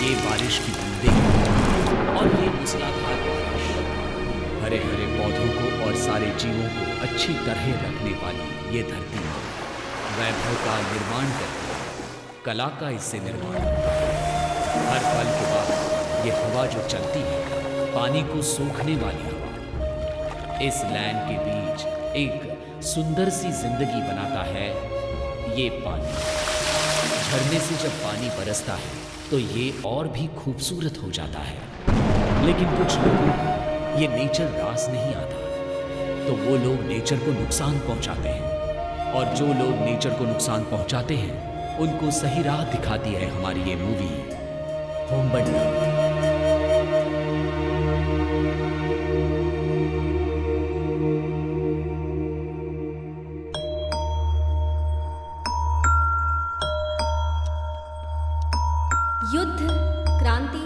ये बारिश की बूंदें और ये मूसलाधार बारिश हरे हरे पौधों को और सारे जीवों को अच्छी तरह रखने वाली ये धरती वैभव का निर्माण करती है, कला का इससे निर्माण होता है। हर पल के बाद ये हवा जो चलती है, पानी को सोखने वाली हवा, इस लैंड के बीच एक सुंदर सी जिंदगी बनाता है ये पानी। झरने से जब पानी बरसता है तो ये और भी खूबसूरत हो जाता है। लेकिन कुछ लोगों को ये नेचर रास नहीं आता, तो वो लोग नेचर को नुकसान पहुंचाते हैं, और जो लोग नेचर को नुकसान पहुंचाते हैं उनको सही राह दिखाती है हमारी ये मूवी होम्बंडी। युद्ध, क्रांति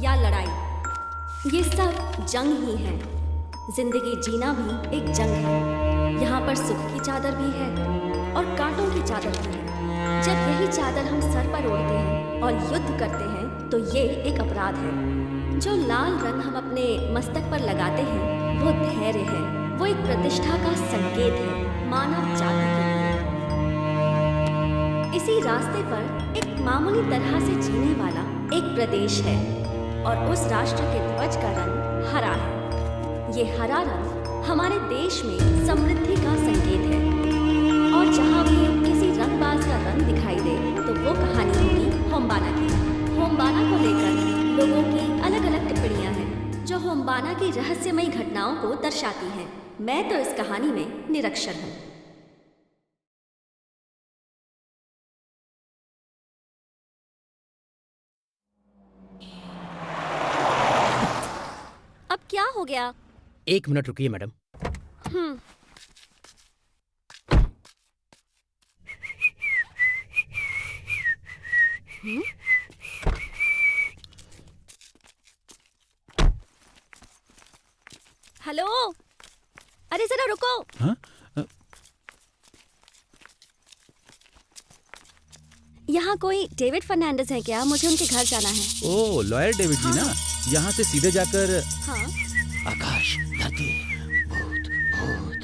या लड़ाई, ये सब जंग ही है। जिंदगी जीना भी एक जंग है। यहाँ पर सुख की चादर भी है और कांटों की चादर भी है। जब यही चादर हम सर पर ओढ़ते हैं और युद्ध करते हैं तो ये एक अपराध है। जो लाल रंग हम अपने मस्तक पर लगाते हैं वो धैर्य है, वो एक प्रतिष्ठा का संकेत है मानव जाति के लिए। इसी रास्ते पर एक मामूली तरह से जीने वाला एक प्रदेश है और उस राष्ट्र के ध्वज का रंग हरा है। ये हरा रंग हमारे देश में समृद्धि का संकेत है, और जहाँ भी किसी रंगबाज का रंग दिखाई दे तो वो कहानी होगी होम्बाना की। होम्बाना को लेकर लोगों की अलग अलग टिप्पणियां हैं जो होम्बाना की रहस्यमयी घटनाओं को दर्शाती हैं। मैं तो इस कहानी में निरक्षर हूँ। अब क्या हो गया? 1 मिनट रुकिए मैडम। हेलो, अरे जरा रुको। हाँ? यहाँ कोई डेविड फर्नांडिस है क्या? मुझे उनके घर जाना है। ओ, लॉयर डेविड जी ना? यहाँ से सीधे जाकर हाँ, आकाश, धरती, भूत, भूत,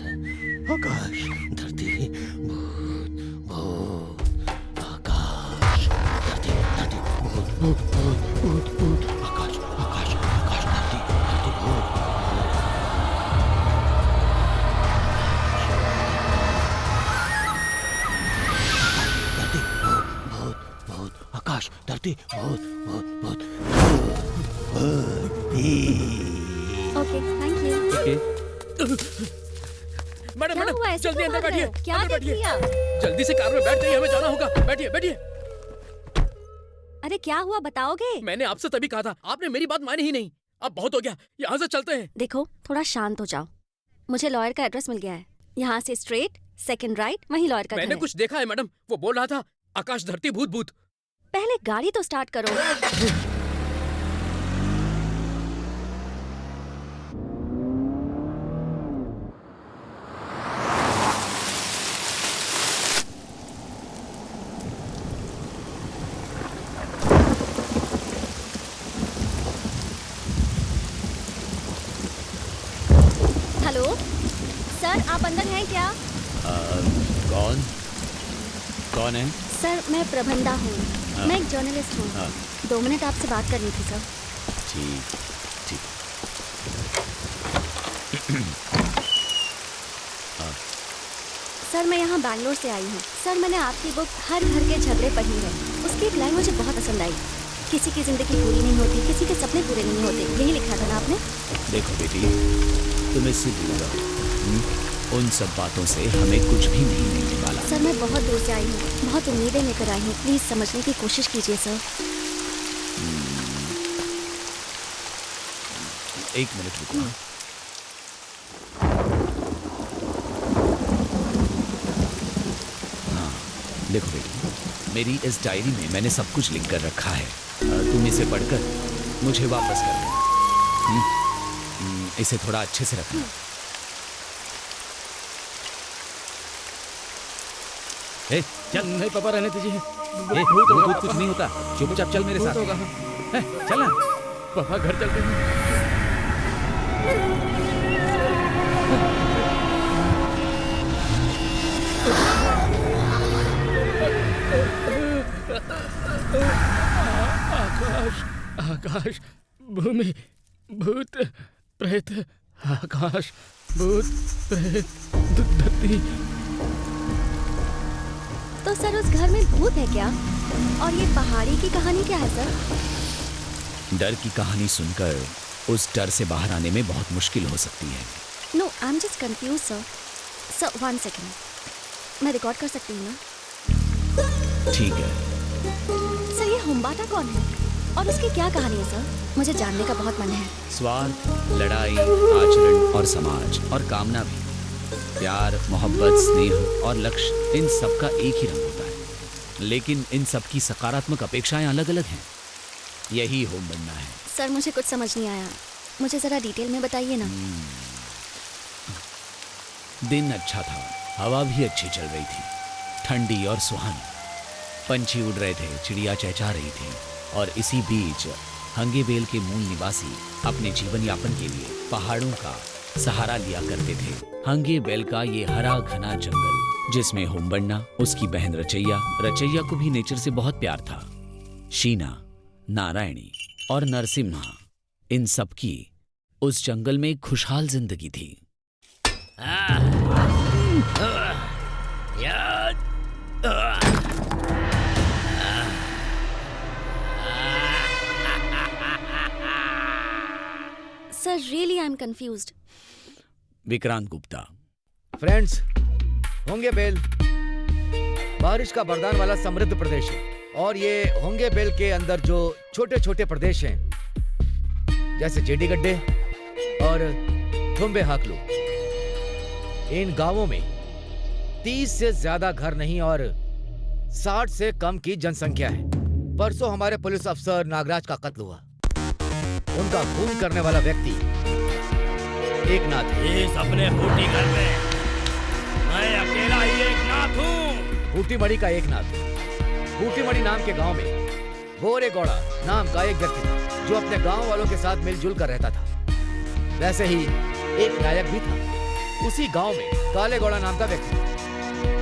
आकाश, धरती, भूत, भूत, आकाश, धरती, धरती, भूत, भूत, भूत, भूत, भूत, आकाश, आकाश, आकाश, धरती, धरती, भूत, धरती, भूत, भूत, भूत, आकाश, धरती, भूत, भूत, भूत, ओके, थैंक यू। मैडम क्या मैडम हुआ? ऐसे जल्दी क्यों अंदर भाग रहे बैठिए, हो? क्या अंदर देख बैठिए। लिया? जल्दी से कार में बैठ जाइए, हमें जाना होगा। बैठिए बैठिए। अरे क्या हुआ, बताओगे? मैंने आपसे तभी कहा था, आपने मेरी बात मानी ही नहीं। अब बहुत हो गया, यहाँ से चलते हैं। देखो, थोड़ा शांत हो जाओ। मुझे लॉयर का एड्रेस मिल गया है। यहाँ से स्ट्रेट, सेकंड राइट, वहीं लॉयर का घर मैंने है। कुछ देखा है मैडम, वो बोल रहा था आकाश, धरती, भूत, भूत। पहले गाड़ी तो स्टार्ट करो। हेलो सर, आप अंदर हैं क्या? कौन कौन है? सर, मैं प्रबंधा हूँ। हाँ। मैं एक जर्नलिस्ट हूँ। हाँ। 2 मिनट आपसे बात करनी थी सर। ठीक ठीक। सर, मैं यहाँ बैंगलोर से आई हूँ। सर, मैंने आपकी बुक हर घर के झगड़े पढ़ी है। उसकी एक लाइन मुझे बहुत पसंद आई। किसी की जिंदगी पूरी नहीं होती, किसी के सपने पूरे नहीं होते। यही लिखा था ना आपने? देखो बेटी, तुम इससे दूर रहो। उन सब बातों से हमें कुछ भी नहीं मिलने वाला। सर, मैं बहुत दूर से आई हूँ, बहुत उम्मीदें लेकर आई हूँ। प्लीज समझने की कोशिश कीजिए सर। 1 मिनट रुको। हाँ, देखो बेटी, मेरी इस डायरी में मैंने सब कुछ लिख कर रखा है। तुम इसे पढ़कर मुझे वापस कर दो। इसे थोड़ा अच्छे से रखना। ए, चल। नहीं पापा, रहने दीजिए। ए, भूत होगा भूत कुछ नहीं होता, चुपचाप चल मेरे भूत साथ। होगा। ए, चल ना। पापा घर चलते हैं। आकाश, आकाश, भूमि, भूत, प्रेत, आकाश, भूत, प्रेत, धरती। तो सर उस घर में भूत है क्या? और ये पहाड़ी की कहानी क्या है सर? डर की कहानी सुनकर उस डर से बाहर आने में बहुत मुश्किल हो सकती है। No, I am just confused sir. Sir 1 second, मैं रिकॉर्ड कर सकती हूँ ना? ठीक है। सर ये हुम्बाटा कौन है और उसकी क्या कहानी है सर? मुझे जानने का बहुत मन है। स्वार्थ, लड़ाई, आचरण और समाज और कामना भी, प्यार, मोहब्बत, स्नेह और लक्ष्य, इन सब का एक ही रंग होता है, लेकिन इन सब की सकारात्मक अपेक्षाएं अलग अलग हैं। यही होम बनना है। सर मुझे कुछ समझ नहीं आया, मुझे जरा डिटेल में बताइए ना। दिन अच्छा था, हवा भी अच्छी चल रही थी, ठंडी और सुहानी। पंछी उड़ रहे थे, चिड़िया चहचहा रही थी, और इसी बीच हंगेबेल के मूल निवासी अपने जीवन यापन के लिए पहाड़ों का सहारा लिया करते थे। हंगेबेल का ये हरा घना जंगल, जिसमें होम्बन्ना, उसकी बहन रचैया को भी नेचर से बहुत प्यार था। शीना, नारायणी और नरसिम्हा, इन सब की उस जंगल में एक खुशहाल जिंदगी थी। Sir really I am confused. Vikrant Gupta. Friends, होंगेबेल बारिश का वरदान वाला समृद्ध प्रदेश है, और ये होंगेबेल के अंदर जो छोटे छोटे प्रदेश हैं, जैसे जेडी गड्ढे और थुम्बे हाकलू, इन गांवों में 30 से ज्यादा घर नहीं और 60 से कम की जनसंख्या है। परसों हमारे पुलिस अफसर नागराज का कत्ल हुआ। उनका खून करने वाला व्यक्ति एक नाथ है। इस अपने फूटी घर में मैं अकेला ही एक नाथ हूँ। फूटीमढ़ी का एक नाथ। फूटीमढ़ी नाम के गांव में बोरेगौड़ा नाम का एक व्यक्ति था, जो अपने गांव वालों के साथ मिलजुल कर रहता था। वैसे ही एक नायक भी था। उसी गांव में कालेगौड़ा नाम का व्यक्ति था।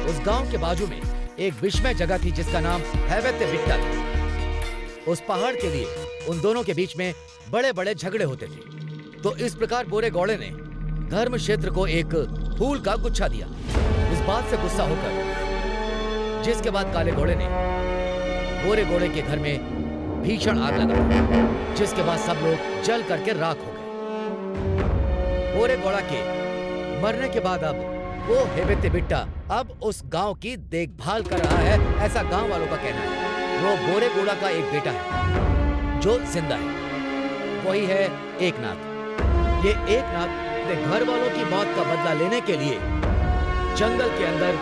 उस गांव के बाजू में एक विस्मय जगह थी जिसका नाम हैवेत्ते बिट्टा था। उस पहाड़ के लिए उन दोनों के बीच में बड़े बड़े झगड़े होते थे। तो इस प्रकार बोरेगौड़े ने धर्म क्षेत्र को एक फूल का गुच्छा दिया। इस बात से गुस्सा होकर, जिसके बाद काले घोड़े ने बोरेगौड़े के घर में भीषण आग लगा, जिसके बाद सब लोग जल करके राख हो गए। बोरेगौड़ा के मरने के बाद अब वो हैवेत्ते बिट्टा अब उस गांव की देखभाल कर रहा है, ऐसा गांव वालों का कहना है। वो बोरेगौड़ा का एक बेटा है जो जिंदा है, वही है एकनाथ। ये एकनाथ अपने घर वालों की मौत का बदला लेने के लिए जंगल के अंदर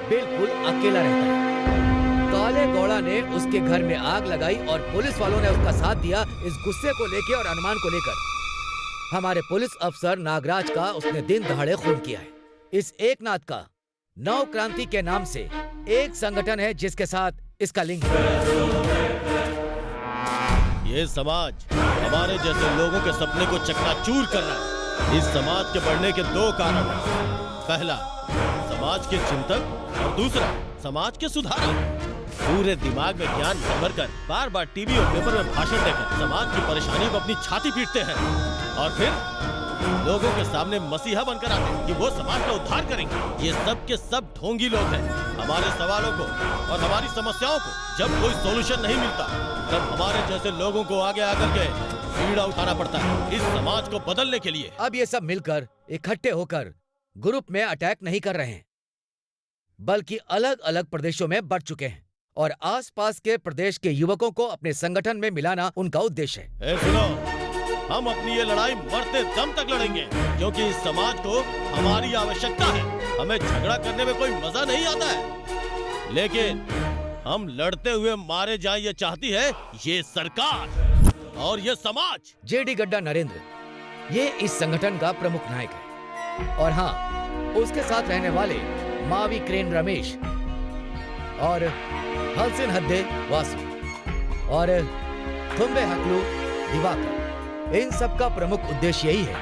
बिल्कुल अकेला रहता है। काले गौड़ा ने उसके घर में आग लगाई और पुलिस वालों ने उसका साथ दिया। इस गुस्से को लेके और अनुमान को लेकर हमारे पुलिस अफसर नागराज का उसने दिन दहाड़े खून किया है। इस एकनाथ का नव क्रांति के नाम से एक संगठन है जिसके साथ इसका लिंक है। ये समाज हमारे जैसे लोगों के सपने को चकनाचूर कर रहा है। इस समाज के बढ़ने के दो कारण हैं। पहला, समाज के चिंतक, और दूसरा, समाज के सुधारक। पूरे दिमाग में ज्ञान भर कर बार बार टीवी और पेपर में भाषण देकर समाज की परेशानी को अपनी छाती पीटते हैं, और फिर लोगों के सामने मसीहा बनकर आते हैं कि वो समाज का उद्धार करेंगे। ये सब के सब ढोंगी लोग हैं। हमारे सवालों को और हमारी समस्याओं को जब कोई सॉल्यूशन नहीं मिलता, तब हमारे जैसे लोगों को आगे आकर के पीड़ा उठाना पड़ता है इस समाज को बदलने के लिए। अब ये सब मिलकर इकट्ठे होकर ग्रुप में अटैक नहीं कर रहे हैं, बल्कि अलग अलग प्रदेशों में बढ़ चुके हैं, और आसपास के प्रदेश के युवकों को अपने संगठन में मिलाना उनका उद्देश्य है। सुनो, हम अपनी ये लड़ाई मरते दम तक लड़ेंगे, क्योंकि इस समाज को हमारी आवश्यकता है। हमें झगड़ा करने में कोई मजा नहीं आता है, लेकिन हम लड़ते हुए मारे जाएं ये चाहती है ये सरकार और ये समाज। जेडी गड्ढा नरेंद्र ये इस संगठन का प्रमुख नायक है, और हाँ, उसके साथ रहने वाले मावी क्रेन रमेश और हलसिन हद्दे वासु और थुम्बे हकलू दिवाकर। इन सब का प्रमुख उद्देश्य यही है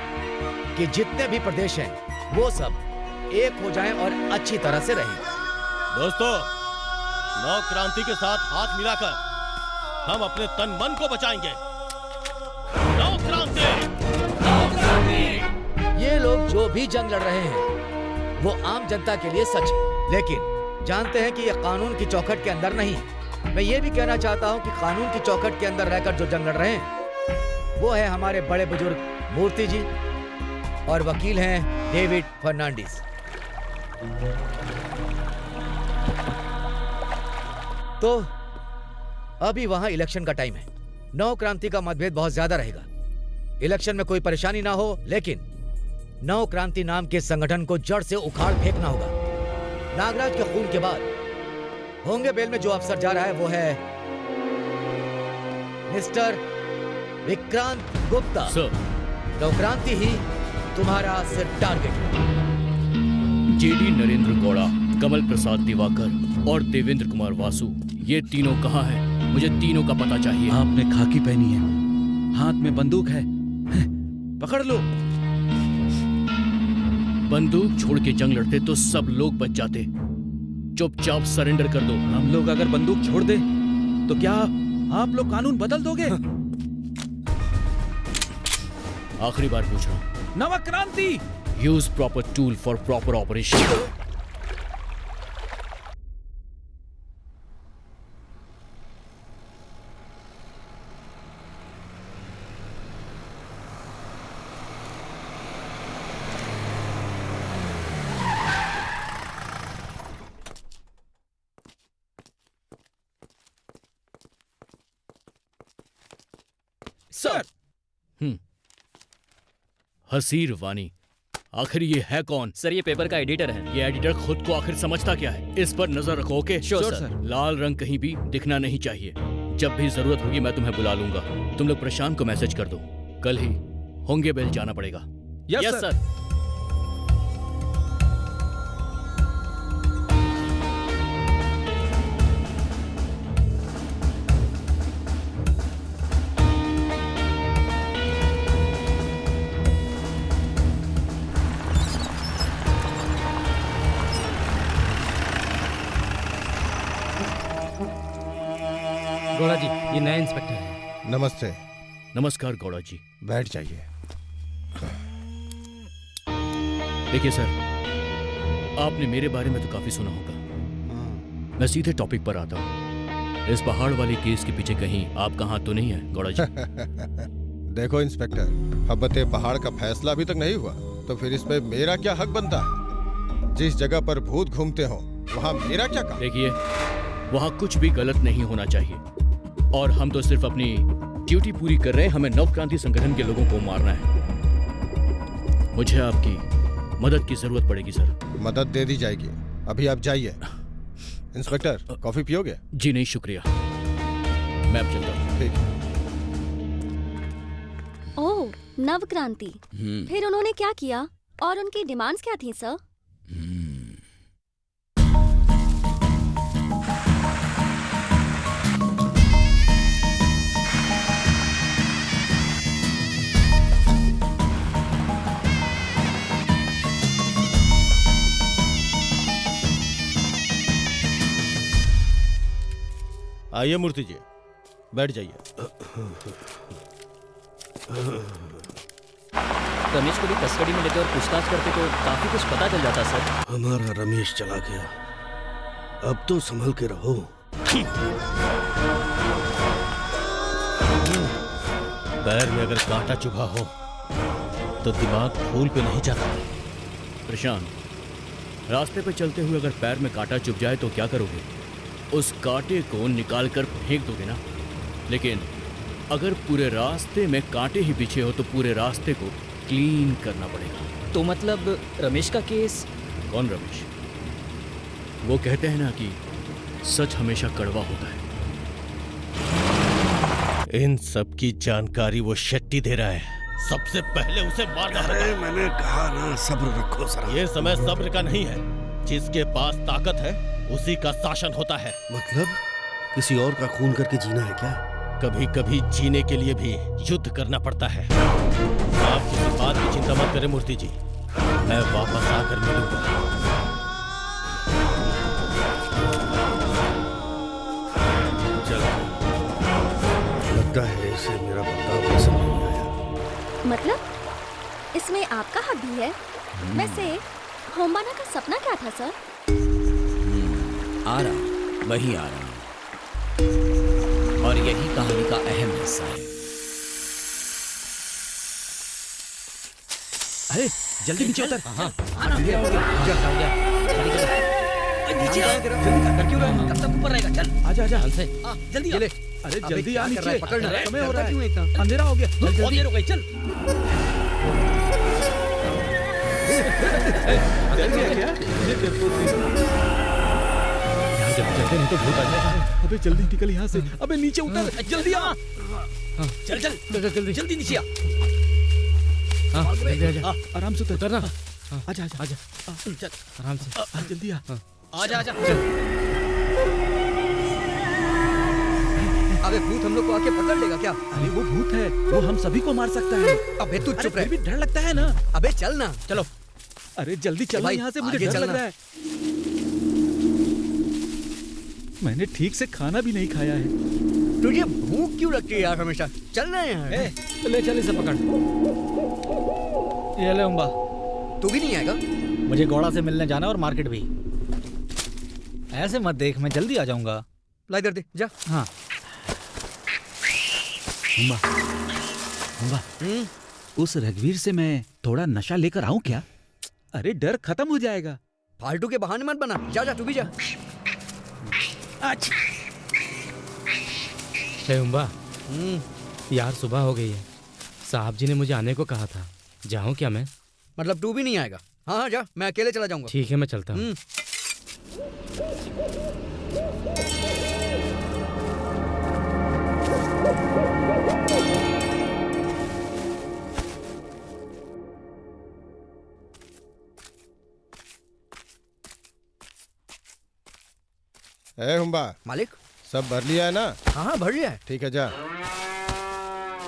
कि जितने भी प्रदेश हैं वो सब एक हो जाएं और अच्छी तरह से रहें। दोस्तों, नव क्रांति के साथ हाथ मिलाकर हम अपने तन मन को बचाएंगे। नव क्रांति! ये लोग जो भी जंग लड़ रहे हैं वो आम जनता के लिए सच है, लेकिन जानते हैं कि ये कानून की चौखट के अंदर नहीं है। मैं ये भी कहना चाहता हूँ कि कानून की चौखट के अंदर रहकर जो जंग लड़ रहे हैं वो है हमारे बड़े बुजुर्ग मूर्ति जी और वकील हैं डेविड फर्नांडिस। तो अभी वहां इलेक्शन का टाइम है। नव क्रांति का मतभेद बहुत ज्यादा रहेगा। इलेक्शन में कोई परेशानी ना हो, लेकिन नव क्रांति नाम के संगठन को जड़ से उखाड़ फेंकना होगा। नागराज के खून के बाद होंगे बेल में जो अफसर जा रहा है वो है मिस्टर विक्रांत गुप्ता। सर, नव क्रांति ही तुम्हारा सिर्फ टारगेट है। जेडी नरेंद्र गौड़ा, कमल प्रसाद दिवाकर और देवेंद्र कुमार वासु, ये तीनों कहाँ हैं? मुझे तीनों का पता चाहिए। आपने खाकी पहनी है, हाथ में बंदूक है, पकड़ लो। बंदूक छोड़ के जंग लड़ते तो सब लोग बच जाते। चुपचाप सरेंडर कर दो। हम लोग अगर बंदूक छोड़ दे तो क्या आप लोग कानून बदल दोगे? आखिरी बार पूछ रहा हूँ। नव क्रांति! Use proper tool for proper operation. Sir! Haseer Wani, आखिर ये है कौन? सर, ये पेपर का एडिटर है। ये एडिटर खुद को आखिर समझता क्या है? इस पर नजर रखो। Okay? Sure Sure, sir. Sir. लाल रंग कहीं भी दिखना नहीं चाहिए। जब भी जरूरत होगी मैं तुम्हें बुला लूंगा। तुम लोग प्रशांत को मैसेज कर दो, कल ही होंगे बेल जाना पड़ेगा। Yes sir. गौड़ा जी, ये नया इंस्पेक्टर है। नमस्ते। नमस्कार गौड़ा जी। बैठ जाइए। देखिए सर, आपने मेरे बारे में तो काफी सुना होगा। मैं सीधे टॉपिक पर आता हूँ। इस पहाड़ वाले केस के पीछे कहीं आपका हाथ तो नहीं है गौड़ा जी? देखो इंस्पेक्टर, हब्बते पहाड़ का फैसला अभी तक नहीं हुआ, तो फिर इस पे मेरा क्या हक बनता है? जिस जगह पर भूत घूमते हो वहाँ मेरा क्या काम? देखिए, वहाँ कुछ भी गलत नहीं होना चाहिए और हम तो सिर्फ अपनी ड्यूटी पूरी कर रहे हैं। हमें नव क्रांति संगठन के लोगों को मारना है। मुझे आपकी मदद की जरूरत पड़ेगी सर। मदद दे दी जाएगी, अभी आप जाइए। इंस्पेक्टर, कॉफी पियोगे? जी नहीं शुक्रिया, मैं अब चलता हूँ। ठीक है। ओह, नव क्रांति। फिर उन्होंने क्या किया और उनकी डिमांड्स क्या थी सर? आइए मूर्ति जी, बैठ जाइए। रमेश को भी कस्टडी में लेते और पूछताछ करते तो काफी कुछ पता चल जाता सर। हमारा रमेश चला गया, अब तो संभल के रहो। पैर में अगर कांटा चुभा हो तो दिमाग फूल पे नहीं जाता। प्रशांत, रास्ते पे चलते हुए अगर पैर में कांटा चुभ जाए तो क्या करोगे? उस कांटे को निकाल कर फेंक दोगे ना? लेकिन अगर पूरे रास्ते में कांटे ही पीछे हो तो पूरे रास्ते को क्लीन करना पड़ेगा। तो मतलब रमेश का केस? कौन रमेश? वो कहते हैं ना कि सच हमेशा कड़वा होता है। इन सब की जानकारी वो शेट्टी दे रहा है। सबसे पहले उसे मारना अरे होगा। मैंने कहा ना, सब्र रखो जरा। ये समय सब्र का नहीं है। जिसके पास ताकत है उसी का शासन होता है। मतलब किसी और का खून करके जीना है क्या? कभी कभी जीने के लिए भी युद्ध करना पड़ता है। आप किसी बात की चिंता मत करें मूर्ति जी, मैं वापस आकर मिलूंगा। लगता है इसे मेरा बर्ताव पसंद नहीं आया। मतलब इसमें आपका हक भी है। वैसे होम्बाना का सपना क्या था सर? आ रहा, वही आ रहा, और यही कहानी का अहम हिस्सा है। अरे जल्दी नीचे उतर। हाँ नीचे आ तेरा कर क्यों रहा है? कब तक ऊपर रहेगा? चल आजा आजा। से जल्दी ये ले। अरे अबे जल्दी क्या आ कर रहा है? नीचे। पकड़ ना। समय हो डरता रहा क्यों है है, इतना? अंधेरा हो गया। चल बहुत देर हो गई, चल। यहाँ जल्दी चलते नहीं तो भूत आ जाएगा। अबे जल्दी निकल यहाँ से। अबे नीचे उतर, जल्दी आ। चल चल जल्दी जल्दी नीचे आ। हाँ जल्दी आजा। आराम से उतर ना। आजा आजा आजा चल आराम से। जल्दी आ। आजा आजा। अबे भूत हम लोग को आके पकड़ लेगा क्या? अरे वो भूत है, वो हम सभी को मार सकता है। अबे तू अरे चुप फिर रह। भी डर लगता है ना। अबे चल ना। चलो अरे जल्दी चल भाई, यहाँ से, मुझे आगे डर लग चलना। रहा है। मैंने ठीक से खाना भी नहीं खाया है। तुझे भूख क्यों लगती है यार हमेशा? चल ना यार। ले चल इसे पकड़। ये ले उम्बा, तू भी नहीं आएगा? मुझे घोड़ा से मिलने जाना और मार्केट भी। ऐसे मत देख, मैं जल्दी आ जाऊंगा। ला इधर दे जा। हाँ उम्बा, उम्बा, उस रघुवीर से मैं थोड़ा नशा लेकर आऊं क्या? अरे डर खत्म हो जाएगा। फालतू के बहाने मत बना। जा जा तू भी जा। हे उम्बा, यार सुबह हो गई है। साहब जी ने मुझे आने को कहा था। जाऊं क्या मैं? मतलब तू भी नहीं आएगा? हाँ हाँ जा, मैं अकेले चला जाऊंगा। ठीक है मैं चलता हूँ। ए हुम्बा, मालिक। सब भर लिया है ना? हाँ हाँ भर लिया है। ठीक है जा।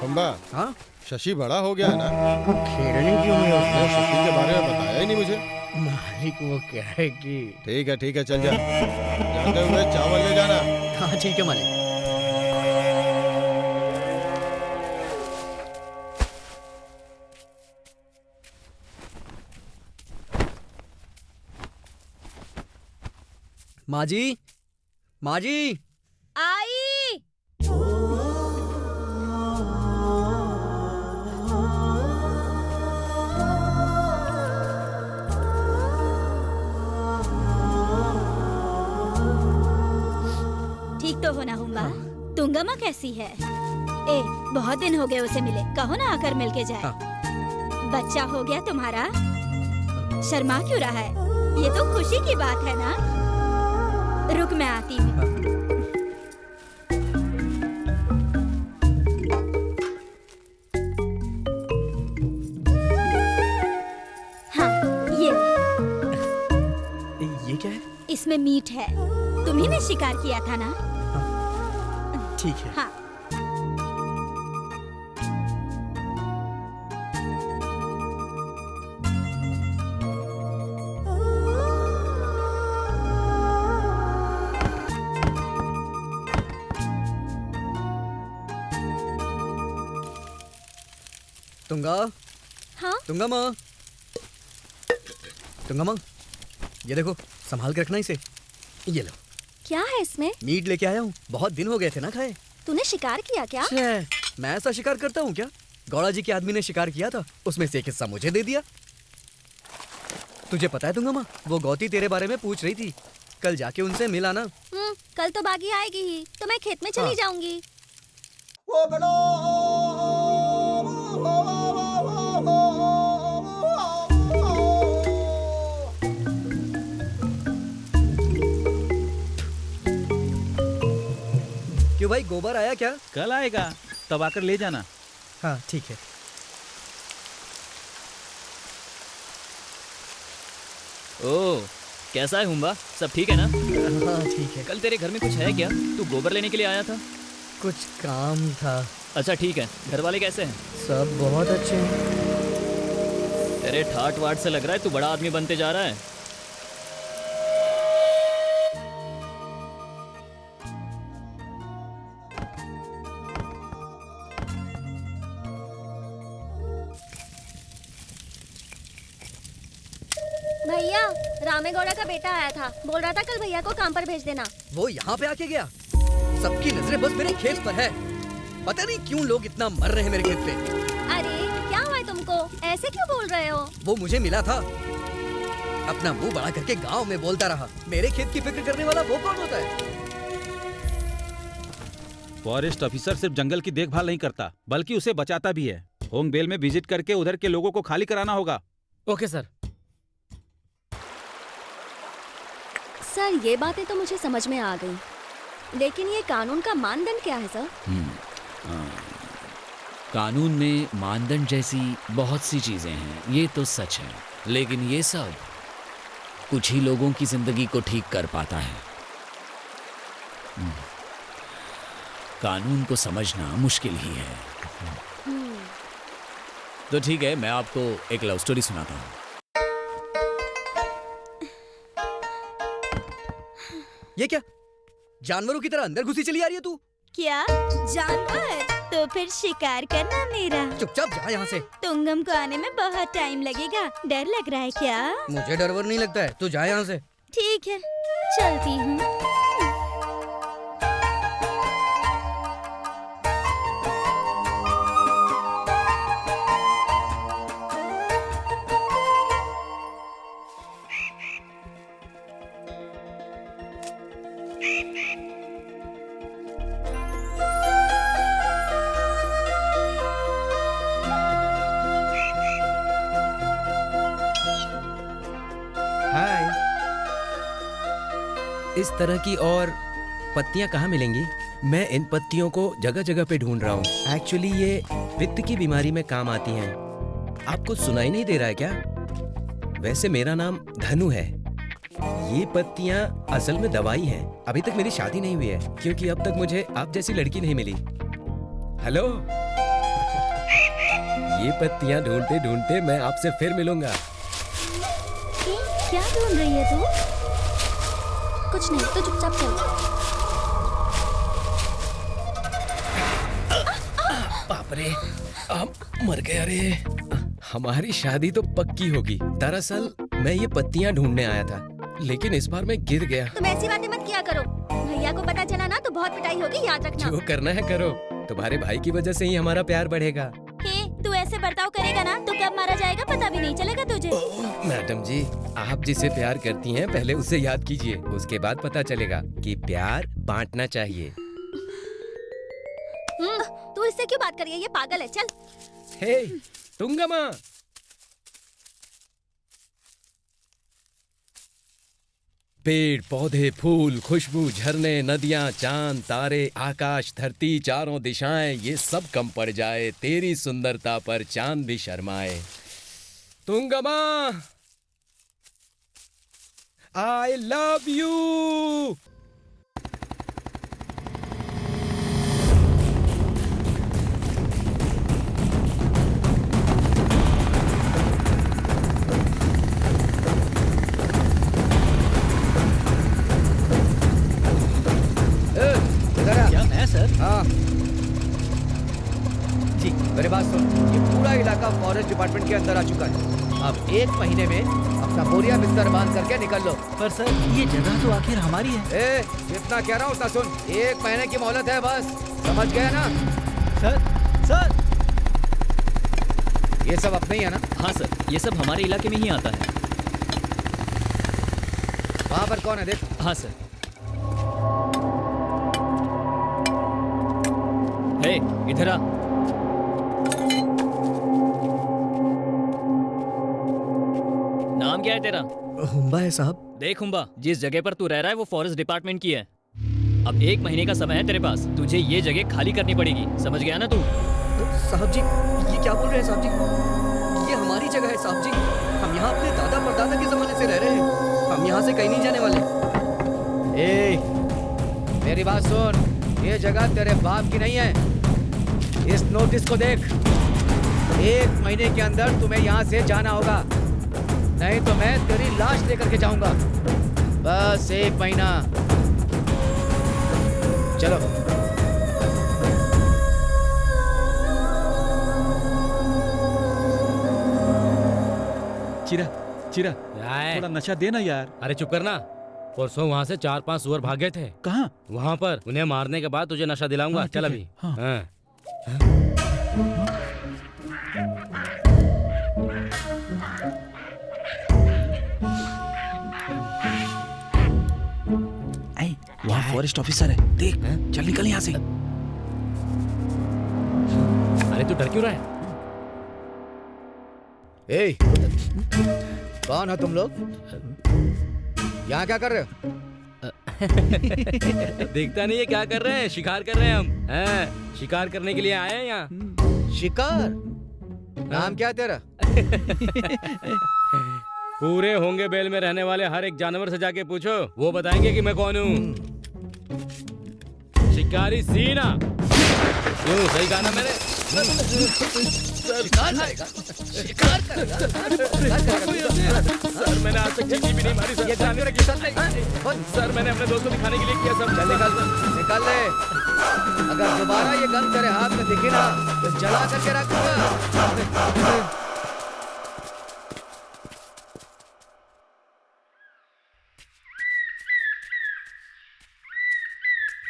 हुम्बा, हाँ शशि बड़ा हो गया है ना? खेलने क्यों नहीं होता? उसने शशि के बारे में बताया ही नहीं मुझे। मालिक वो क्या है कि ठीक है चल जा। जाते हुए चावल ले जाना। हाँ ठीक है मालिक। माँ जी, माँ जी। आई। ठीक तो हो ना हुम्बा? तुंगमा कैसी है? ए, बहुत दिन हो गए उसे मिले, कहो ना आकर मिल के जाए। बच्चा हो गया तुम्हारा? शर्मा क्यों रहा है? ये तो खुशी की बात है ना? रुक मैं आती हूँ। हाँ ये क्या है? इसमें मीट है। तुम्ही ने शिकार किया था ना? ठीक है। हाँ। तुंगा। हाँ? तुंगा माँ। तुंगा माँ, ये देखो, संभाल के रखना इसे। ये लो। क्या है इसमें? मीट लेके आया हूँ, बहुत दिन हो गए थे ना खाए। तूने शिकार किया क्या? मैं ऐसा शिकार करता हूँ क्या? गौड़ा जी के आदमी ने शिकार किया था, उसमें से एक हिस्सा मुझे दे दिया। तुझे पता है तुंगा माँ, वो गौती तेरे बारे में पूछ रही थी। कल जाके उनसे मिल आना। कल तो बागी आएगी ही, तो मैं खेत में चली जाऊंगी। क्यों भाई, गोबर आया क्या? कल आएगा, तब आकर ले जाना। हाँ ठीक है। ओ, कैसा है हुम्बा? सब ठीक है ना? हाँ ठीक है। कल तेरे घर में कुछ है क्या? तू गोबर लेने के लिए आया था? कुछ काम था। अच्छा ठीक है। घर वाले कैसे हैं? सब बहुत अच्छे हैं। तेरे ठाट वाट से लग रहा है तू बड़ा आदमी बनते जा रहा है। भैया, रामेगौड़ा का बेटा आया था, बोल रहा था कल भैया को काम पर भेज देना। वो यहाँ पे आके गया? सबकी नजरें बस मेरे खेत पर है। पता नहीं क्यों लोग इतना मर रहे हैं मेरे खेत पे। अरे क्या हुआ है तुमको? ऐसे क्यों बोल रहे हो? वो मुझे मिला था, अपना मुंह बड़ा करके गांव में बोलता रहा। मेरे खेत की फिक्र करने वाला वो कौन होता है? फॉरेस्ट ऑफिसर सिर्फ जंगल की देखभाल नहीं करता, बल्कि उसे बचाता भी है। होंग बेल में विजिट करके उधर के लोगों को खाली कराना होगा। Okay sir. सर, ये बातें तो मुझे समझ में आ गई, लेकिन ये कानून का मानदंड क्या है सर? कानून में मानदंड जैसी बहुत सी चीजें हैं, ये तो सच है, लेकिन ये सब कुछ ही लोगों की जिंदगी को ठीक कर पाता है। कानून को समझना मुश्किल ही है। तो ठीक है, मैं आपको एक लव स्टोरी सुनाता हूँ। ये क्या? जानवरों की तरह अंदर घुसी चली आ रही है तू? क्या जानवर? तो फिर शिकार करना मेरा। चुपचाप जा यहाँ से। तुंगम को आने में बहुत टाइम लगेगा। डर लग रहा है क्या? मुझे डर वर नहीं लगता है, तू जा यहाँ से। ठीक है, चलती हूँ। इस तरह की और पत्तियां कहाँ मिलेंगी? मैं इन पत्तियों को जगह जगह पे ढूंढ रहा हूँ। एक्चुअली ये पित्त की बीमारी में काम आती हैं। आपको सुनाई नहीं दे रहा है क्या? वैसे मेरा नाम धनु है। ये पत्तियां असल में दवाई हैं। अभी तक मेरी शादी नहीं हुई है, क्योंकि अब तक मुझे आप जैसी लड़की नहीं मिली। हेलो, ये पत्तियां ढूंढते ढूंढते मैं आपसे फिर मिलूंगा। क्या ढूंढ रही है तू? कुछ नहीं, तो चुपचाप चल। बाप रे, अब मर गया रे। हमारी शादी तो पक्की होगी। दरअसल मैं ये पत्तियां ढूंढने आया था, लेकिन इस बार मैं गिर गया। तुम ऐसी बातें मत किया करो, भैया को पता चला ना तो बहुत पिटाई होगी, याद रखना। जो करना है करो, तुम्हारे भाई की वजह से ही हमारा प्यार बढ़ेगा। तू ऐसे बर्ताव करेगा ना तो कब मारा जाएगा पता भी नहीं चलेगा तुझे। मैडम जी, आप जिसे प्यार करती हैं पहले उसे याद कीजिए, उसके बाद पता चलेगा कि प्यार बांटना चाहिए। तू इससे क्यों बात कर रही है? ये पागल है। चल। हे तुंगमा, पेड़ पौधे फूल खुशबू झरने नदियां चांद तारे आकाश धरती चारों दिशाएं, ये सब कम पड़ जाए तेरी सुंदरता पर चांद भी शर्माए। तुंगमा, आई लव यू। क्या मैं सर? हाँ जी, मेरे बात सुन। ये पूरा इलाका फॉरेस्ट डिपार्टमेंट के अंदर आ चुका है। अब 1 महीने में अपना बोरिया बिस्तर बांध करके निकल लो। पर सर, ये जगह तो आखिर हमारी है। जितना कह रहा हूँ उतना सुन। 1 महीने की मोहलत है बस, समझ गया ना? सर ये सब अपने ही है ना? हाँ सर, ये सब हमारे इलाके में ही आता है। वहाँ पर कौन है देख? हाँ सर। हे, इधर आ। नाम क्या है तेरा? हुम्बा है साहब। देख हुम्बा, जिस जगह पर तू रह रहा है वो फॉरेस्ट डिपार्टमेंट की है। अब 1 महीने का समय है तेरे पास, तुझे ये जगह खाली करनी पड़ेगी, समझ गया ना तू? साहब जी, ये क्या बोल रहे हैं साहब जी? ये हमारी जगह है साहब जी। हम यहाँ अपने दादा परदादा के जमाने से रह रहे हैं। हम यहाँ से कहीं नहीं जाने वाले। ए, मेरी बात सुन, ये जगह तेरे बाप की नहीं है। इस नोटिस को देख, 1 महीने के अंदर तुम्हें यहाँ से जाना होगा, नहीं तो मैं तेरी लाश लेकर के जाऊंगा। बस 1 महीना। चलो। चिरा चिरा थोड़ा नशा देना यार। अरे चुप करना। परसों वहाँ से 4-5 सुअर भागे थे। कहाँ? वहाँ पर। उन्हें मारने के बाद तुझे नशा दिलाऊंगा। हाँ, चल ठीक अभी। है। हाँ। हाँ। वहाँ फॉरेस्ट ऑफिसर है, देख। चल निकल यहाँ से। अरे तू डर क्यों रहा है? ए, कौन हो तुम लोग? यहाँ क्या कर रहे हो? देखता नहीं है क्या कर रहे हैं? शिकार कर रहे हैं हम। हैं? शिकार करने के लिए आए हैं यहाँ। शिकार? नाम क्या है तेरा? पूरे होंगे बेल में रहने वाले हर एक जानवर से जाके पूछो, वो बताएंगे कि मैं कौन हूँ। शिकारी सीना। क्यों, सही कहा ना मैंने? शिकार करेगा? शिकार करेगा? सर मैंने आज तक चींटी भी नहीं मारी सर। ये जानवर की साथ नहीं। सर मैंने अपने दोस्त को दिखाने के लिए किया सर। चल निकाल ले। अगर दोबारा ये गन तेरे हाथ में दिखी ना तो जला करके रख दूंगा।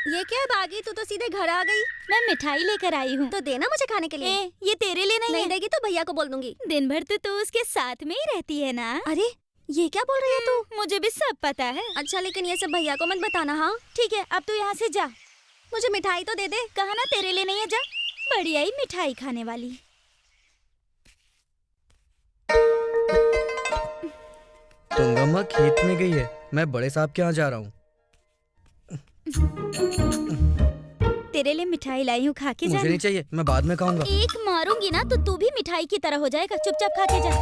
ये क्या है बागी, तू तो सीधे घर आ गई। मैं मिठाई लेकर आई हूँ। तो देना मुझे खाने के लिए। ये तेरे लिए नहीं है। देगी तो भैया को बोल दूंगी। दिन भर तो तू उसके साथ में ही रहती है ना। अरे ये क्या बोल रही है तू? मुझे भी सब पता है। अच्छा लेकिन ये सब भैया को मत बताना। हाँ ठीक है, अब तू यहाँ से जा। मुझे मिठाई तो दे दे। कहा ना तेरे लिए नहीं है, जा। बढ़िया ही मिठाई खाने वाली। तुंगम्मा खेत में गई है, मैं बड़े साहब के यहाँ जा रहा हूँ। तेरे लिए मिठाई लाई हूँ, खा के जा। मुझे नहीं चाहिए, मैं बाद में खाऊंगा। एक मारूंगी ना तो तू भी मिठाई की तरह हो जाएगा। चुपचाप खा के जा।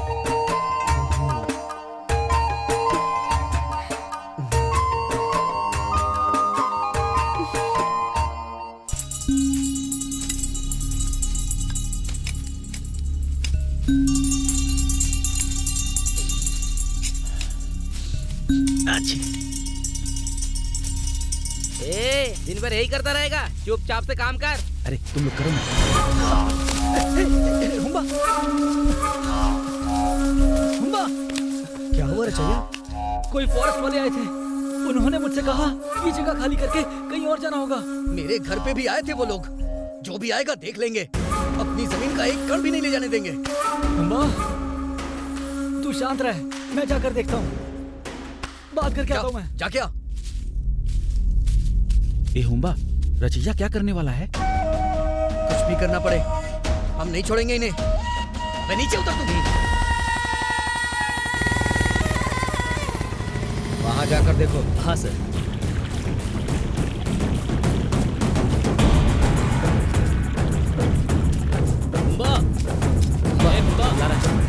दिन भर यही करता रहेगा, चुपचाप से काम कर। अरे तुम लोग करो ना। हुम्बा, क्या हुआ रचैया? कोई फॉरेस्ट वाले आए थे, उन्होंने मुझसे कहा ये जगह खाली करके कहीं और जाना होगा। मेरे घर पे भी आए थे वो लोग। जो भी आएगा देख लेंगे, अपनी जमीन का एक कण भी नहीं ले जाने देंगे। हुम्बा, तू शांत रह, मैं जाकर देखता हूँ, बात करके आता हूँ मैं। जा क्या? ए हुम्बा, रचैया क्या करने वाला है? कुछ भी करना पड़े, हम नहीं छोड़ेंगे इन्हें। मैं नीचे उतर तू। वहां जाकर देखो। हाँ सर। हुम्बा, ए हुम्बा,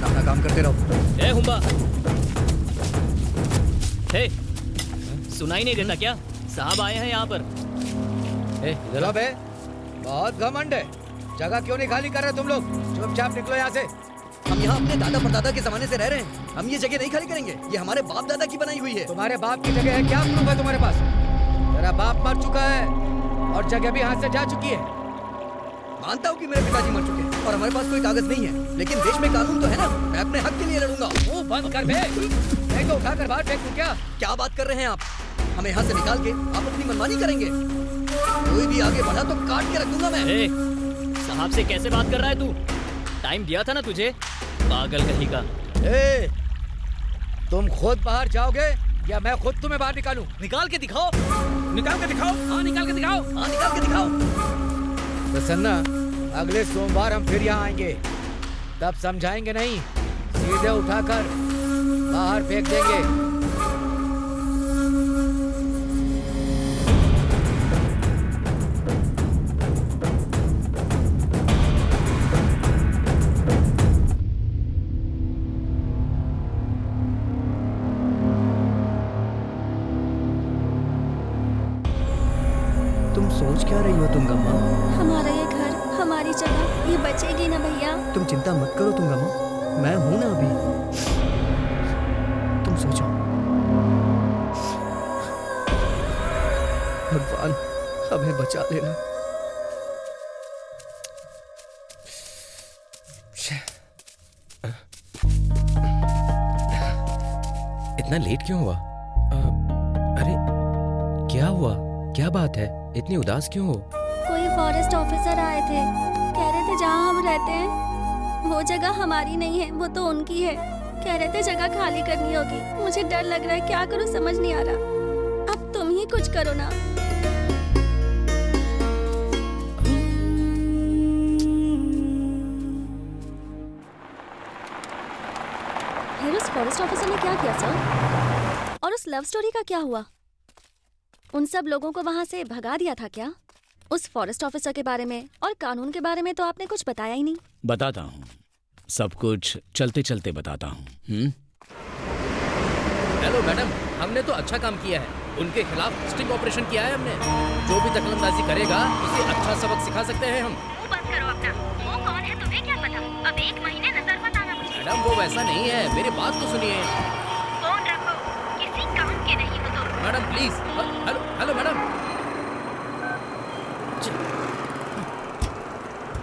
अपना काम करते रहो। ए हुम्बा, हे, सुनाई नहीं देता क्या? साहब आए हैं यहाँ पर। चलो बे, बहुत घमंड है। जगह क्यों नहीं खाली कर रहे तुम लोग? चुपचाप निकलो यहाँ से। हम यहाँ अपने दादा परदादा के जमाने से रह रहे हैं, हम ये जगह नहीं खाली करेंगे। ये हमारे बाप दादा की बनाई हुई है। तुम्हारे बाप की जगह है, क्या प्रूफ है तुम्हारे पास? तेरा बाप मर चुका है और जगह भी हाथ से जा चुकी है। मानता हूँ कि मेरे पिताजी मर चुके हैं और हमारे पास कोई कागज नहीं है, लेकिन देश में कानून तो है ना। मैं अपने हक के लिए लड़ूंगा। मुंह बंद कर बे, नहीं तो उठा कर बाहर फेंक दूं क्या? क्या बात कर रहे हैं आप? हमें यहाँ से निकाल के आप अपनी मनमानी करेंगे। कोई भी आगे बढ़ा तो काट के रख दूंगा मैं। ए, साहब से कैसे बात कर रहा है तू? टाइम दिया था ना तुझे, पागल कहीं का। ए, तुम खुद बाहर जाओगे या मैं खुद तुम्हें बाहर निकालूं? निकाल के दिखाओ। निकाल के दिखाओ। हाँ निकाल के दिखाओ। हाँ निकाल के दिखाओ। प्रसन्ना, अगले सोमवार हम फिर यहाँ आएंगे, तब समझाएंगे नहीं, सीधे उठाकर बाहर फेंक देंगे। तुम सोच क्या रही हो तुंगम्मा? हमारा ये घर, हमारी जगह, ये बचेगी ना भैया? तुम चिंता मत करो तुंगम्मा, मैं हूं ना अभी। तुम सोचो। भगवान हमें बचा लेना। इतना लेट क्यों हुआ? अरे क्या हुआ? क्या बात है? इतनी उदास क्यों हो? कोई फॉरेस्ट ऑफिसर आए थे, कह रहे थे जहाँ हम रहते हैं वो जगह हमारी नहीं है, वो तो उनकी है। कह रहे थे जगह खाली करनी होगी। मुझे डर लग रहा है, क्या करूँ समझ नहीं आ रहा। अब तुम ही कुछ करो ना। फिर उस फॉरेस्ट ऑफिसर ने क्या किया सर? और उस लव स्टोरी का क्या हुआ? उन सब लोगों को वहाँ से भगा दिया था क्या? उस फॉरेस्ट ऑफिसर के बारे में और कानून के बारे में तो आपने कुछ बताया ही नहीं। बताता हूँ, सब कुछ चलते चलते बताता हूँ। हेलो मैडम, हमने तो अच्छा काम किया है। उनके खिलाफ स्टिंग ऑपरेशन किया है हमने। जो भी दखलंदाजी करेगा उसे अच्छा सबक सिखा सकते हैं हम। मुंह बंद करो अपना। वो कौन है तुम्हें क्या पता? अब 1 महीने नजर मत आना मुझे। मैडम वो वैसा नहीं है, मेरी बात तो सुनिए। फोन रखो, किसी काम के नहीं हो तुम। Madam please. Hello hello madam.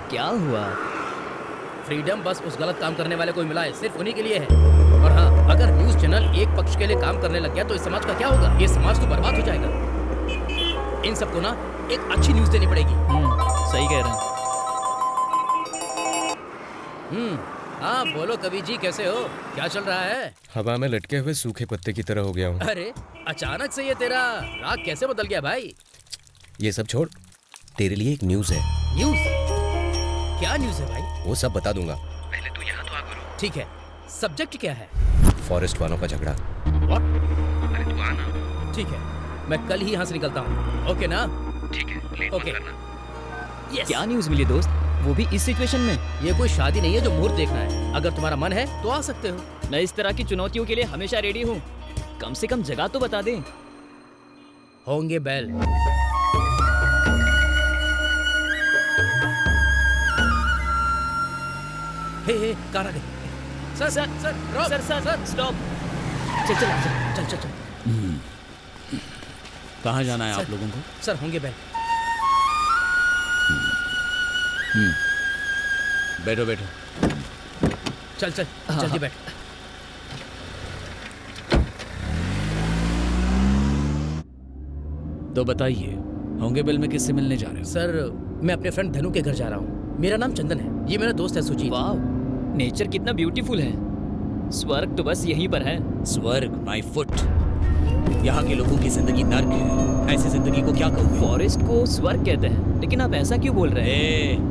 क्या हुआ? फ्रीडम बस उस गलत काम करने वाले को मिला है, सिर्फ उन्हीं के लिए है। और हाँ, अगर न्यूज चैनल एक पक्ष के लिए काम करने लग गया तो इस समाज का क्या होगा? ये समाज तो बर्बाद हो जाएगा। इन सबको ना एक अच्छी न्यूज देनी पड़ेगी। सही कह रहे हैं। हाँ बोलो कवि जी, कैसे हो? क्या चल रहा है? हवा में लटके हुए सूखे पत्ते की तरह हो गया हूँ। अरे अचानक से ये तेरा राग कैसे बदल गया भाई? ये सब छोड़, तेरे लिए एक न्यूज है। न्यूज? क्या न्यूज है भाई? वो सब बता दूंगा। पहले तू यहाँ तो आ करो। ठीक है, सब्जेक्ट क्या है? फॉरेस्ट वालों का झगड़ा। What? अरे तू आना। ठीक है, मैं कल ही यहाँ से निकलता हूँ। ओके ना? ठीक है, लेट मत करना। Yes. क्या न्यूज मिली दोस्त, वो भी इस सिचुएशन में? ये कोई शादी नहीं है जो मुहूर्त देखना है। अगर तुम्हारा मन है तो आ सकते हो। मैं इस तरह की चुनौतियों के लिए हमेशा रेडी हूँ। कम से कम जगह तो बता दें। होंगे बैल। हे कार आ गई। सर सर सर रोक। Sir sir sir stop. चल चल चल चल चल। कहाँ जाना है आप लोगों को? सर होंगे बैल। बैठो बैठो। चल चल जल्दी बैठ। तो बताइए, होंगे बेल में किससे मिलने जा रहे हो? सर मैं अपने फ्रेंड धनु के घर जा रहा हूँ। मेरा नाम चंदन है, ये मेरा दोस्त है सुजीत। वाह, नेचर कितना ब्यूटीफुल है। स्वर्ग तो बस यहीं पर है। स्वर्ग माय फुट। यहाँ के लोगों की जिंदगी नर्क है। ऐसी जिंदगी को क्या कहोगे? फॉरेस्ट को स्वर्ग कहते हैं, लेकिन आप ऐसा क्यों बोल रहे हैं?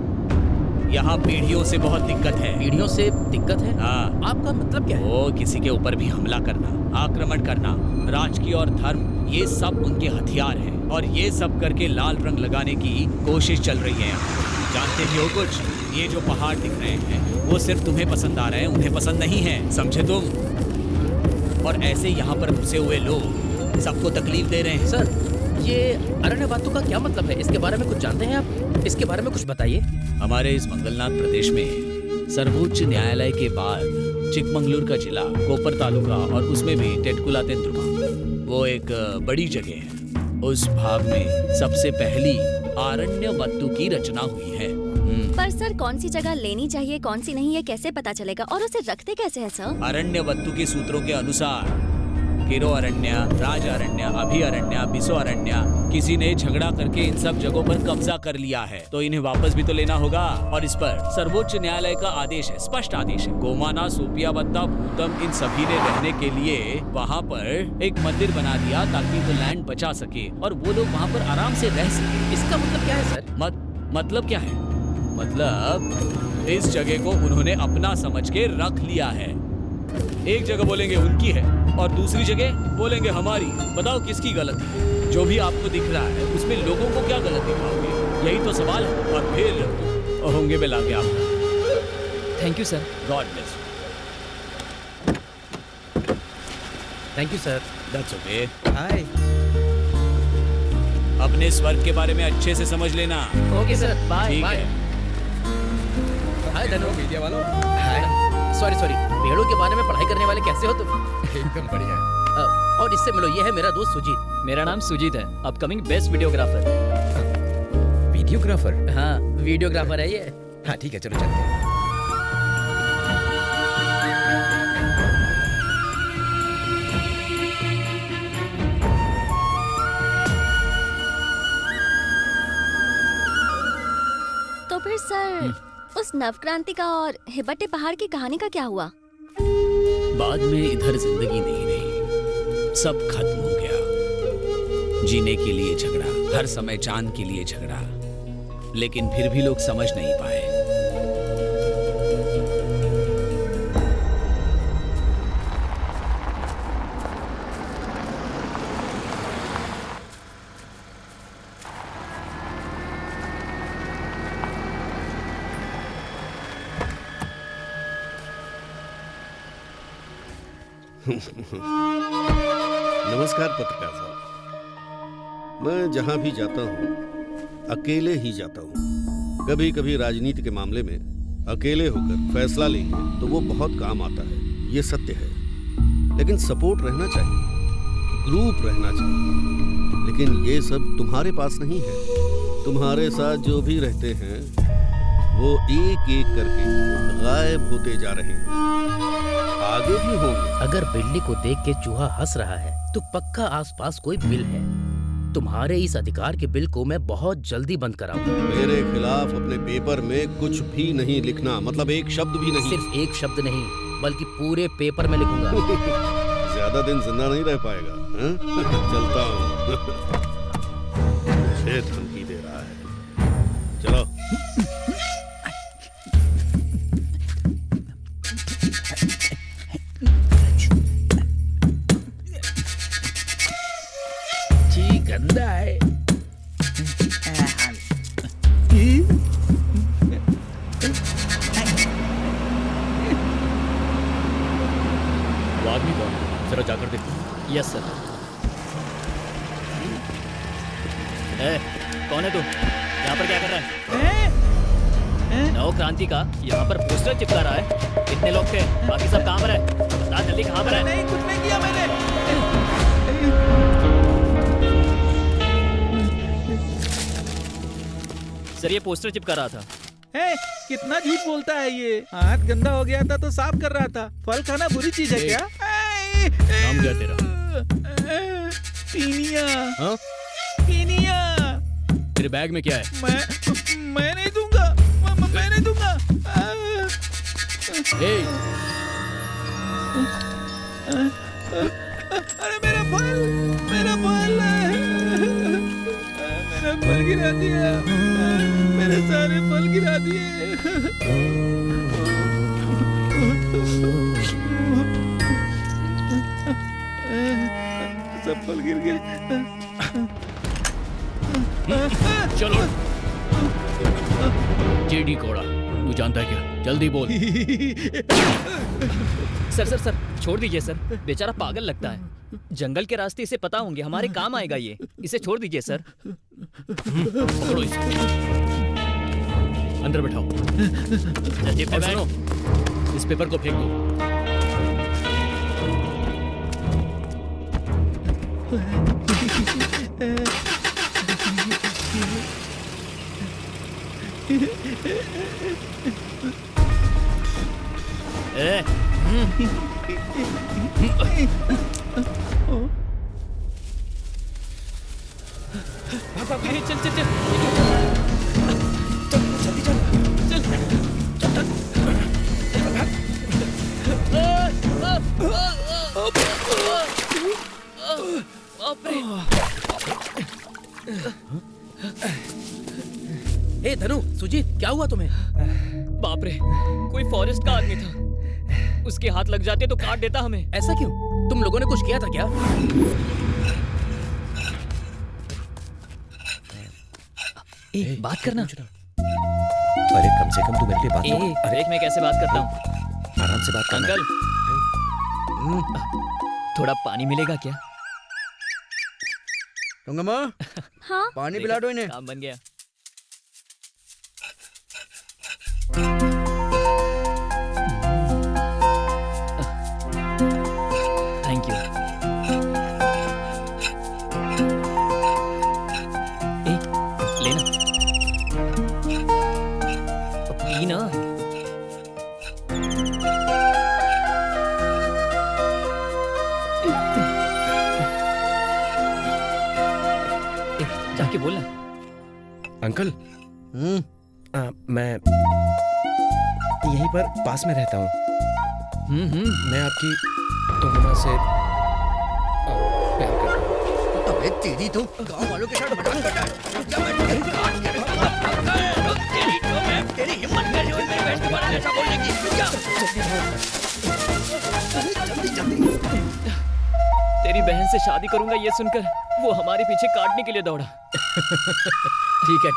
यहाँ पीढ़ियों से बहुत दिक्कत है। पीढ़ियों से दिक्कत है? हाँ। आपका मतलब क्या है? वो किसी के ऊपर भी हमला करना, आक्रमण करना, राजकीय और धर्म, ये सब उनके हथियार हैं। और ये सब करके लाल रंग लगाने की कोशिश चल रही है यहाँ। जानते भी हो कुछ? ये जो पहाड़ दिख रहे हैं वो सिर्फ तुम्हें पसंद आ रहे हैं, उन्हें पसंद नहीं है, समझे तुम? और ऐसे यहाँ पर घुसे हुए लोग सबको तकलीफ दे रहे हैं। सर ये अरण्यवादियों का क्या मतलब है? इसके बारे में कुछ जानते हैं आप? इसके बारे में कुछ बताइए। हमारे इस मंगलनाथ प्रदेश में सर्वोच्च न्यायालय के बाद चिकमंगलूर का जिला, कोपर तालुका और उसमें भी टेटकुला तेंद्रुमा, वो एक बड़ी जगह है। उस भाग में सबसे पहली आरण्यवत्तु की रचना हुई है। पर सर कौन सी जगह लेनी चाहिए, कौन सी नहीं, ये कैसे पता चलेगा? और उसे रखते कैसे हैं सर? अरण्यवत्तु के सूत्रों के अनुसार किरो अरण्य, राज अरण्य, अभी अरण्य, बिसो अरण्य, किसी ने झगड़ा करके इन सब जगहों पर कब्जा कर लिया है, तो इन्हें वापस भी तो लेना होगा। और इस पर सर्वोच्च न्यायालय का आदेश है, स्पष्ट आदेश है। गोमाना, सोपियावत्ता, भूतम, इन सभी ने रहने के लिए वहाँ पर एक मंदिर बना दिया ताकि वो लैंड बचा सके और वो लोग वहाँ पर आराम से रह सके। इसका मतलब क्या है सर? मतलब क्या है? मतलब इस जगह को उन्होंने अपना समझ के रख लिया है। एक जगह बोलेंगे उनकी है और दूसरी जगह बोलेंगे हमारी। बताओ किसकी गलती? जो भी आपको दिख रहा है उसमें लोगों को क्या गलत दिखाओगे? यही तो सवाल है। और फिर होंगे में लाके आपका। Thank you sir. God bless. Thank you sir. That's okay. Hi. अब अपने स्वर्ग के बारे में अच्छे से समझ लेना। ओके सर, बाय ठीक बाय। है। हाय धनु मीडिया वालों। हाय। सॉरी भेड़ों के बारे में पढ़ाई करने वाले कैसे हो तुम? एकदम बढ़िया। और इससे मिलो, ये है मेरा दोस्त सुजीत। मेरा नाम सुजीत है, अपकमिंग बेस्ट वीडियोग्राफर। वीडियोग्राफर? हाँ, वीडियोग्राफर है ये। हाँ ठीक है, चलो चलते हैं। तो फिर सर उस नवक्रांति का और हिब्बते पहाड़ की कहानी का क्या हुआ? बाद में इधर जिंदगी नहीं रही, सब खत्म हो गया। जीने के लिए झगड़ा, हर समय जान के लिए झगड़ा, लेकिन फिर भी लोग समझ नहीं पाए। नमस्कार पत्रकार साहब। मैं जहां भी जाता हूं अकेले ही जाता हूं। कभी कभी राजनीति के मामले में अकेले होकर फैसला लेंगे तो वो बहुत काम आता है, ये सत्य है। लेकिन सपोर्ट रहना चाहिए, ग्रुप रहना चाहिए। लेकिन ये सब तुम्हारे पास नहीं है। तुम्हारे साथ जो भी रहते हैं वो एक एक करके गायब होते जा रहे हैं, आगे भी होंगे। अगर बिल्ली को देख के चूहा हंस रहा है तो पक्का आसपास कोई बिल है। तुम्हारे इस अधिकार के बिल को मैं बहुत जल्दी बंद कराऊंगा। मेरे खिलाफ अपने पेपर में कुछ भी नहीं लिखना, मतलब एक शब्द भी नहीं। सिर्फ एक शब्द नहीं, बल्कि पूरे पेपर में लिखूंगा। ज्यादा दिन जिंदा नहीं रह पाएगा। हाँ? चलता हूँ। मुझे धमकी दे रहा है। चलो। गंदा है। वो आदमी कौन है? जरा जाकर देखो। Yes sir. कौन है तू? यहाँ पर क्या कर रहा है? नव क्रांति का यहाँ पर पोस्टर चिपका रहा है। कितने लोग थे? बाकी सब कहाँ पर है? बता जल्दी, कहाँ पर है? नहीं, कुछ नहीं किया मैंने। सर ये पोस्टर चिपका रहा था। कितना झूठ बोलता है ये। हाथ गंदा हो गया था तो साफ कर रहा था। फल खाना बुरी चीज है क्या? नाम क्या तेरा? पीनिया। हाँ? पीनिया। तेरे बैग में क्या है? मैं नहीं दूंगा। मैं नहीं दूंगा। अरे मेरा फल मेरा फल गिरा दिया। मेरे सारे फल गिरा दिए। सब फल गिर गए। चलो। जेडी कोड़ा, तू जानता है क्या? जल्दी बोल। सर छोड़ दीजिए सर, बेचारा पागल लगता है। जंगल के रास्ते इसे पता होंगे, हमारे काम आएगा ये। इसे छोड़ दीजिए सर। पकड़ो इसे। अंदर बैठाओ। और सुनो, इस पेपर को फेंक दो। चल चल चल जल्दी ए धनु, सुजीत, क्या हुआ तुम्हें? बाप रे, कोई फॉरेस्ट का आदमी था। उसके हाथ लग जाते तो काट देता हमें। ऐसा क्यों? तुम लोगों ने कुछ किया था क्या? बात करना। अरे कम से कम तू मेरे लिए बात कर। अरे मैं कैसे बात करता हूँ? आराम से बात करना। अंकल, थोड़ा पानी मिलेगा क्या? गंगम्मा, हाँ। पानी पिला दो इन्हें। काम बन गया। Thank you. लेना पीना। जाके बोलना। अंकल मैं यहीं पर पास में रहता हूँ। मैं आपकी तोहमा से प्यार करता हूँ। अबे तेरी तो गांव वालों के साथ मजाक कर रहा है। क्या मैं तुझे काट के रखूंगा? तेरी तो मैं तेरी हिम्मत कैसे हुई मेरी बहन के बारे में ऐसा बोलने की? क्या? जल्दी। तेरी बहन से शादी करूंगा ये सुनकर वो हमारे पीछे काटने के लिए दौड़ा। ठीक है,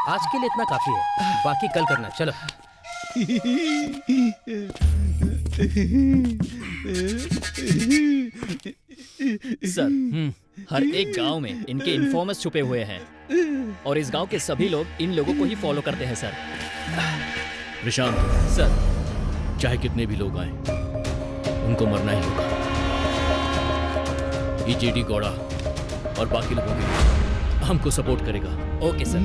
आज के लिए इतना काफी है, बाकी कल करना। चलो। सर, हर एक गांव में इनके इन्फॉर्मर्स छुपे हुए हैं और इस गांव के सभी लोग इन लोगों को ही फॉलो करते हैं। सर प्रशांत सर, चाहे कितने भी लोग आए उनको मरना ही होगा। ईजेडी गौड़ा और बाकी लोगों के लिए हमको सपोर्ट करेगा। Okay sir.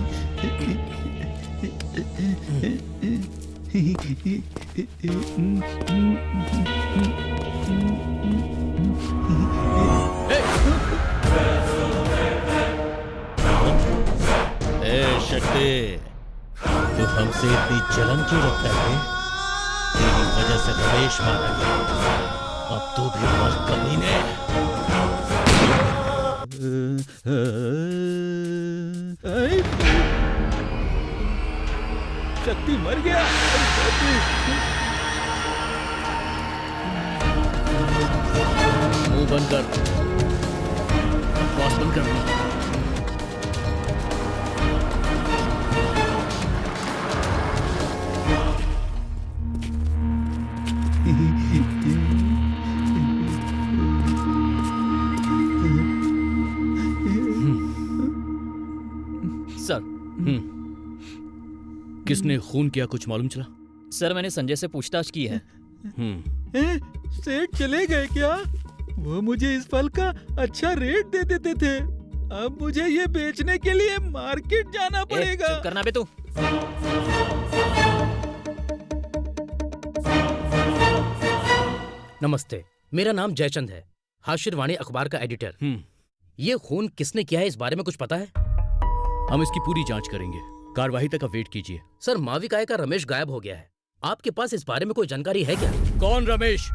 शक्ति, तू हमसे इतनी जलन क्यों रखता है? तेरी वजह से रमेश मारा गया, अब तू भी मर कमीने। शक्ति मर गया। मुंह बंद कर, बॉस बंद कर। सर, किसने खून किया कुछ मालूम चला? सर, मैंने संजय से पूछताछ की है। सेठ चले गए क्या? वो मुझे इस फल का अच्छा रेट दे देते थे। अब मुझे ये बेचने के लिए मार्केट जाना पड़ेगा। चुप करना बे तू। नमस्ते, मेरा नाम जयचंद है, हाशिरवाणी अखबार का एडिटर। ये खून किसने किया है इस बारे में कुछ पता है? हम इसकी पूरी जांच करेंगे, कार्यवाही तक आप वेट कीजिए। सर, माविकाय का रमेश गायब हो गया है। आपके पास इस बारे में कोई जानकारी है क्या? कौन रमेश?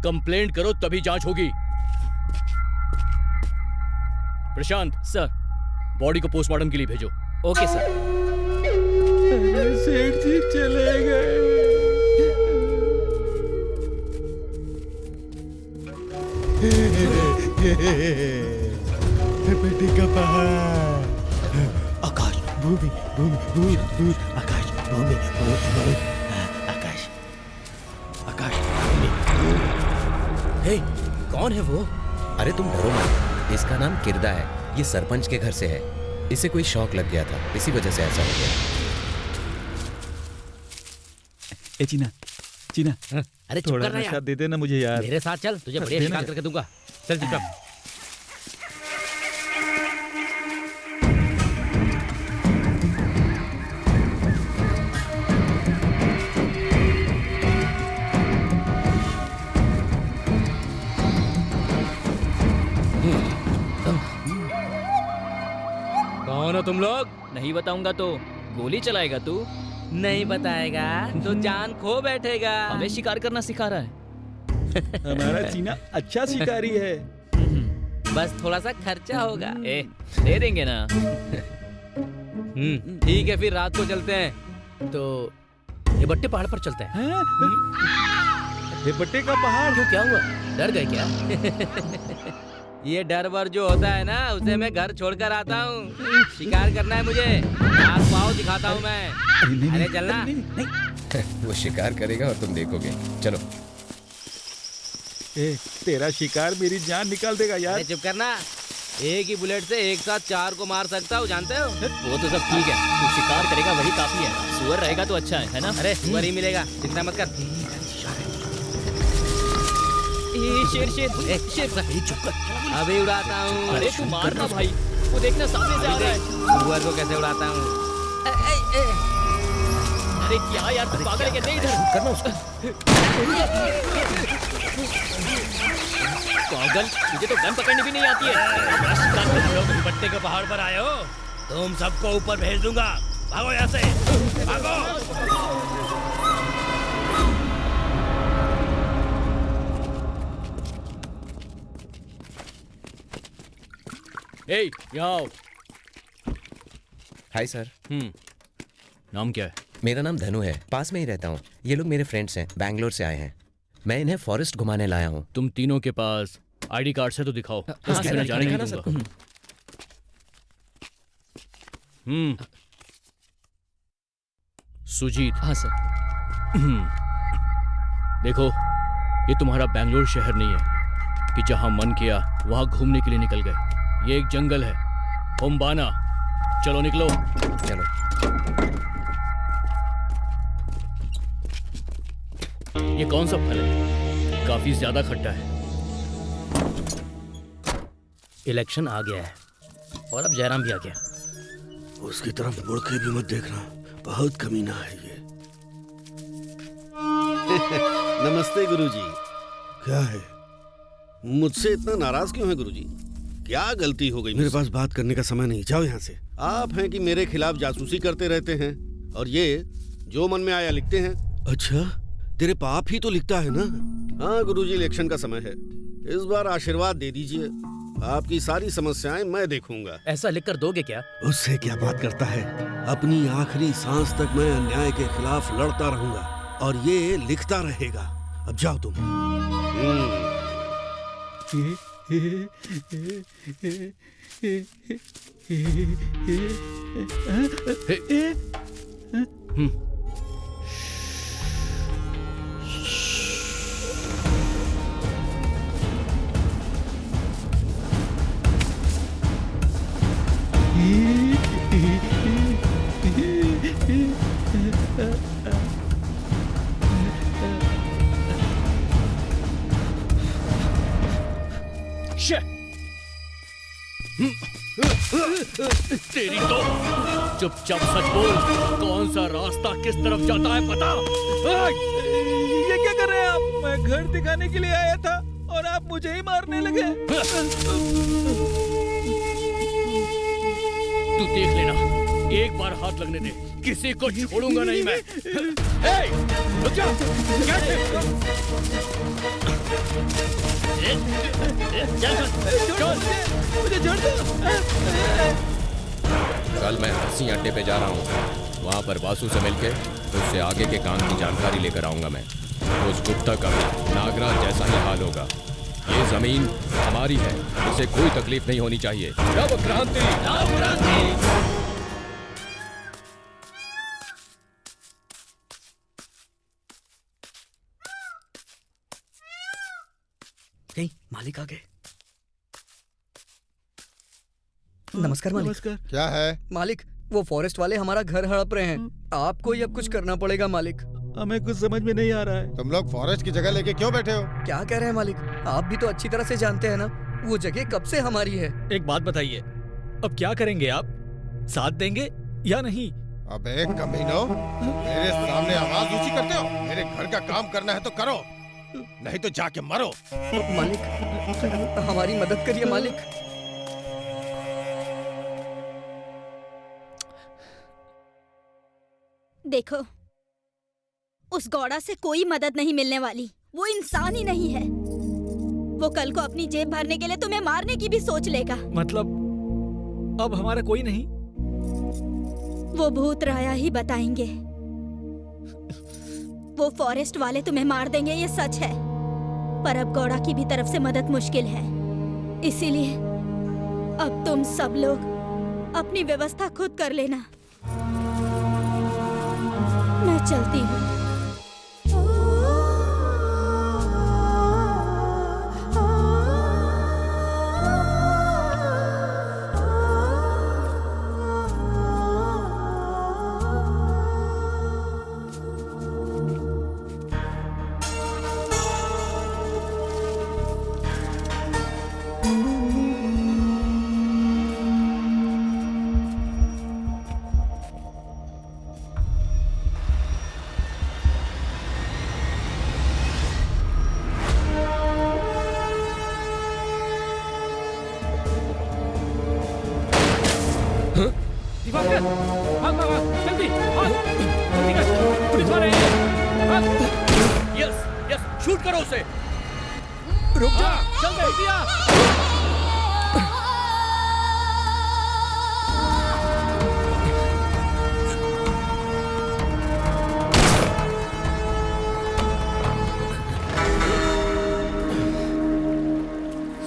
कंप्लेंट करो तभी जांच होगी। प्रशांत सर, बॉडी को पोस्टमार्टम के लिए भेजो। Okay sir. सेठ जी चले गए। बेटी का पहाड़, आकाश भूमि, भूमि भूमि भूमि, आकाश भूमि, भूमि आकाश, आकाश हे, कौन है वो? अरे तुम डरो मत, इसका नाम किरदा है। ये सरपंच के घर से है। इसे कोई शौक लग गया था, इसी वजह से ऐसा हो गया। ए चीना, अरे चुप थोड़ा कर रहा नशा यार। दे देना मुझे यार। मेरे साथ चल, तुझे बढ़िया शिकार करके दूंगा। चल चुप। कौन हो तुम लोग? नहीं बताऊंगा तो गोली चलाएगा तू। नहीं बताएगा तो जान खो बैठेगा। हमें शिकार करना सिखा रहा है। हमारा चीना अच्छा शिकारी है। बस थोड़ा सा खर्चा होगा। ए, दे देंगे ना। ठीक है, फिर रात को चलते हैं। तो ये बट्टे पहाड़ पर चलते हैं। बट्टे का पहाड़? क्यों, क्या हुआ? डर गए क्या? ये डर वर जो होता है ना, उसे मैं घर छोड़कर आता हूँ। शिकार करना है मुझे, हाथ पाँव दिखाता हूँ मैं। अरे चलना। वो शिकार करेगा और तुम देखोगे। चलो। तेरा शिकार मेरी जान निकाल देगा यार। चुप करना। एक ही बुलेट से एक साथ 4 को मार सकता हूँ, जानते हो? वो तो सब ठीक है, तू शिकार करेगा वही काफी है। सुअर रहेगा तो अच्छा है ना? अरे सुअर ही मिलेगा, चिंता मत कर। शेर शेर शेर चुप कर। अभी उड़ाता हूँ। अरे तू मारना भाई, वो देखना सामने से आ रहा है। सुअर को कैसे उड़ाता हूँ? अरे क्या यार, तू पागल है क्या? नहीं इधर करना उसको। पागल, मुझे तो गन पकड़नी भी नहीं आती है। तुम लोग दुपट्टे के पहाड़ पर आए हो, तुम सबको ऊपर भेज दूंगा। भागो यहाँ से, भागो। ए, यहाँ आओ। Hi sir. नाम क्या है? मेरा नाम धनु है, पास में ही रहता हूँ। ये लोग मेरे फ्रेंड्स हैं, बैंगलोर से आए हैं। मैं इन्हें फॉरेस्ट घुमाने लाया हूँ। तुम तीनों के पास आईडी कार्ड है तो दिखाओ। उसके बिना जाने नहीं दूंगा। सुजीत। हाँ सर। देखो, ये तुम्हारा बैंगलोर शहर नहीं है कि जहां मन किया वहां घूमने के लिए निकल गए। ये एक जंगल है, हुम्बाना। चलो निकलो। चलो। ये कौन सा फल है? काफी ज्यादा खट्टा है। इलेक्शन आ गया है और अब जयराम भी आ गया। उसकी तरफ मुड़ के भी मत देखना, बहुत कमीना है ये। नमस्ते गुरुजी। क्या है, मुझसे इतना नाराज क्यों है गुरुजी? क्या गलती हो गई? मेरे पास बात करने का समय नहीं, जाओ यहाँ से। आप हैं कि मेरे खिलाफ जासूसी करते रहते हैं और ये जो मन में आया लिखते हैं। अच्छा, तेरे पाप ही तो लिखता है ना? हाँ गुरुजी, इलेक्शन का समय है, इस बार आशीर्वाद दे दीजिए। आपकी सारी समस्याएं मैं देखूंगा। ऐसा लिख कर दोगे क्या? उससे क्या बात करता है, अपनी आखिरी सांस तक मैं अन्याय के खिलाफ लड़ता रहूंगा और ये लिखता रहेगा। अब जाओ तुम। तेरी तो चुपचाप सच बोल, कौन सा रास्ता किस तरफ जाता है बता। ये क्या कर रहे हैं आप? मैं घर दिखाने के लिए आया था और आप मुझे ही मारने लगे। तू देख लेना, एक बार हाथ लगने दे, किसी को छोड़ूंगा नहीं मैं। रुक जा। मुझे छोड़ दो। कल मैं हंसी अड्डे पे जा रहा हूँ, वहाँ पर वासु से मिलके उससे आगे के काम की जानकारी लेकर आऊंगा मैं। उस गुप्ता का भी नागराज जैसा ही हाल होगा। ये जमीन हमारी है, इसे कोई तकलीफ नहीं होनी चाहिए। नव क्रांति, नव क्रांति। मालिक आ गए। नमस्कार मालिक। नमस्कार। क्या है मालिक, वो फॉरेस्ट वाले हमारा घर हड़प रहे हैं। आपको ही अब कुछ करना पड़ेगा मालिक। हमें कुछ समझ में नहीं आ रहा है। तुम लोग फॉरेस्ट की जगह लेके क्यों बैठे हो? क्या कह रहे हैं मालिक? आप भी तो अच्छी तरह से जानते हैं ना, वो जगह कब से हमारी है। एक बात बताइए, अब क्या करेंगे आप? साथ देंगे या नहीं? अबे कमीनो, मेरे सामने आवाज ऊंची करते हो? मेरे घर का काम करना है तो करो, नहीं तो जाके मरो। मालिक, हमारी मदद करिए मालिक। देखो, उस गौड़ा से कोई मदद नहीं मिलने वाली। वो इंसान ही नहीं है। वो कल को अपनी जेब भरने के लिए तुम्हें मारने की भी सोच लेगा। मतलब अब हमारा कोई नहीं? वो भूत राया ही बताएंगे। वो फॉरेस्ट वाले तुम्हें मार देंगे, ये सच है। पर अब गौड़ा की भी तरफ से मदद मुश्किल है, इसीलिए अब तुम सब लोग अपनी व्यवस्था खुद कर लेना। मैं चलती हूँ। दिवाकर, भाग भाग भाग, जल्दी भाग, जल्दी कर, पुलिस वाले हैं, भाग। यस यस, शूट करो उसे। रुक जा, चल जल्दी आ।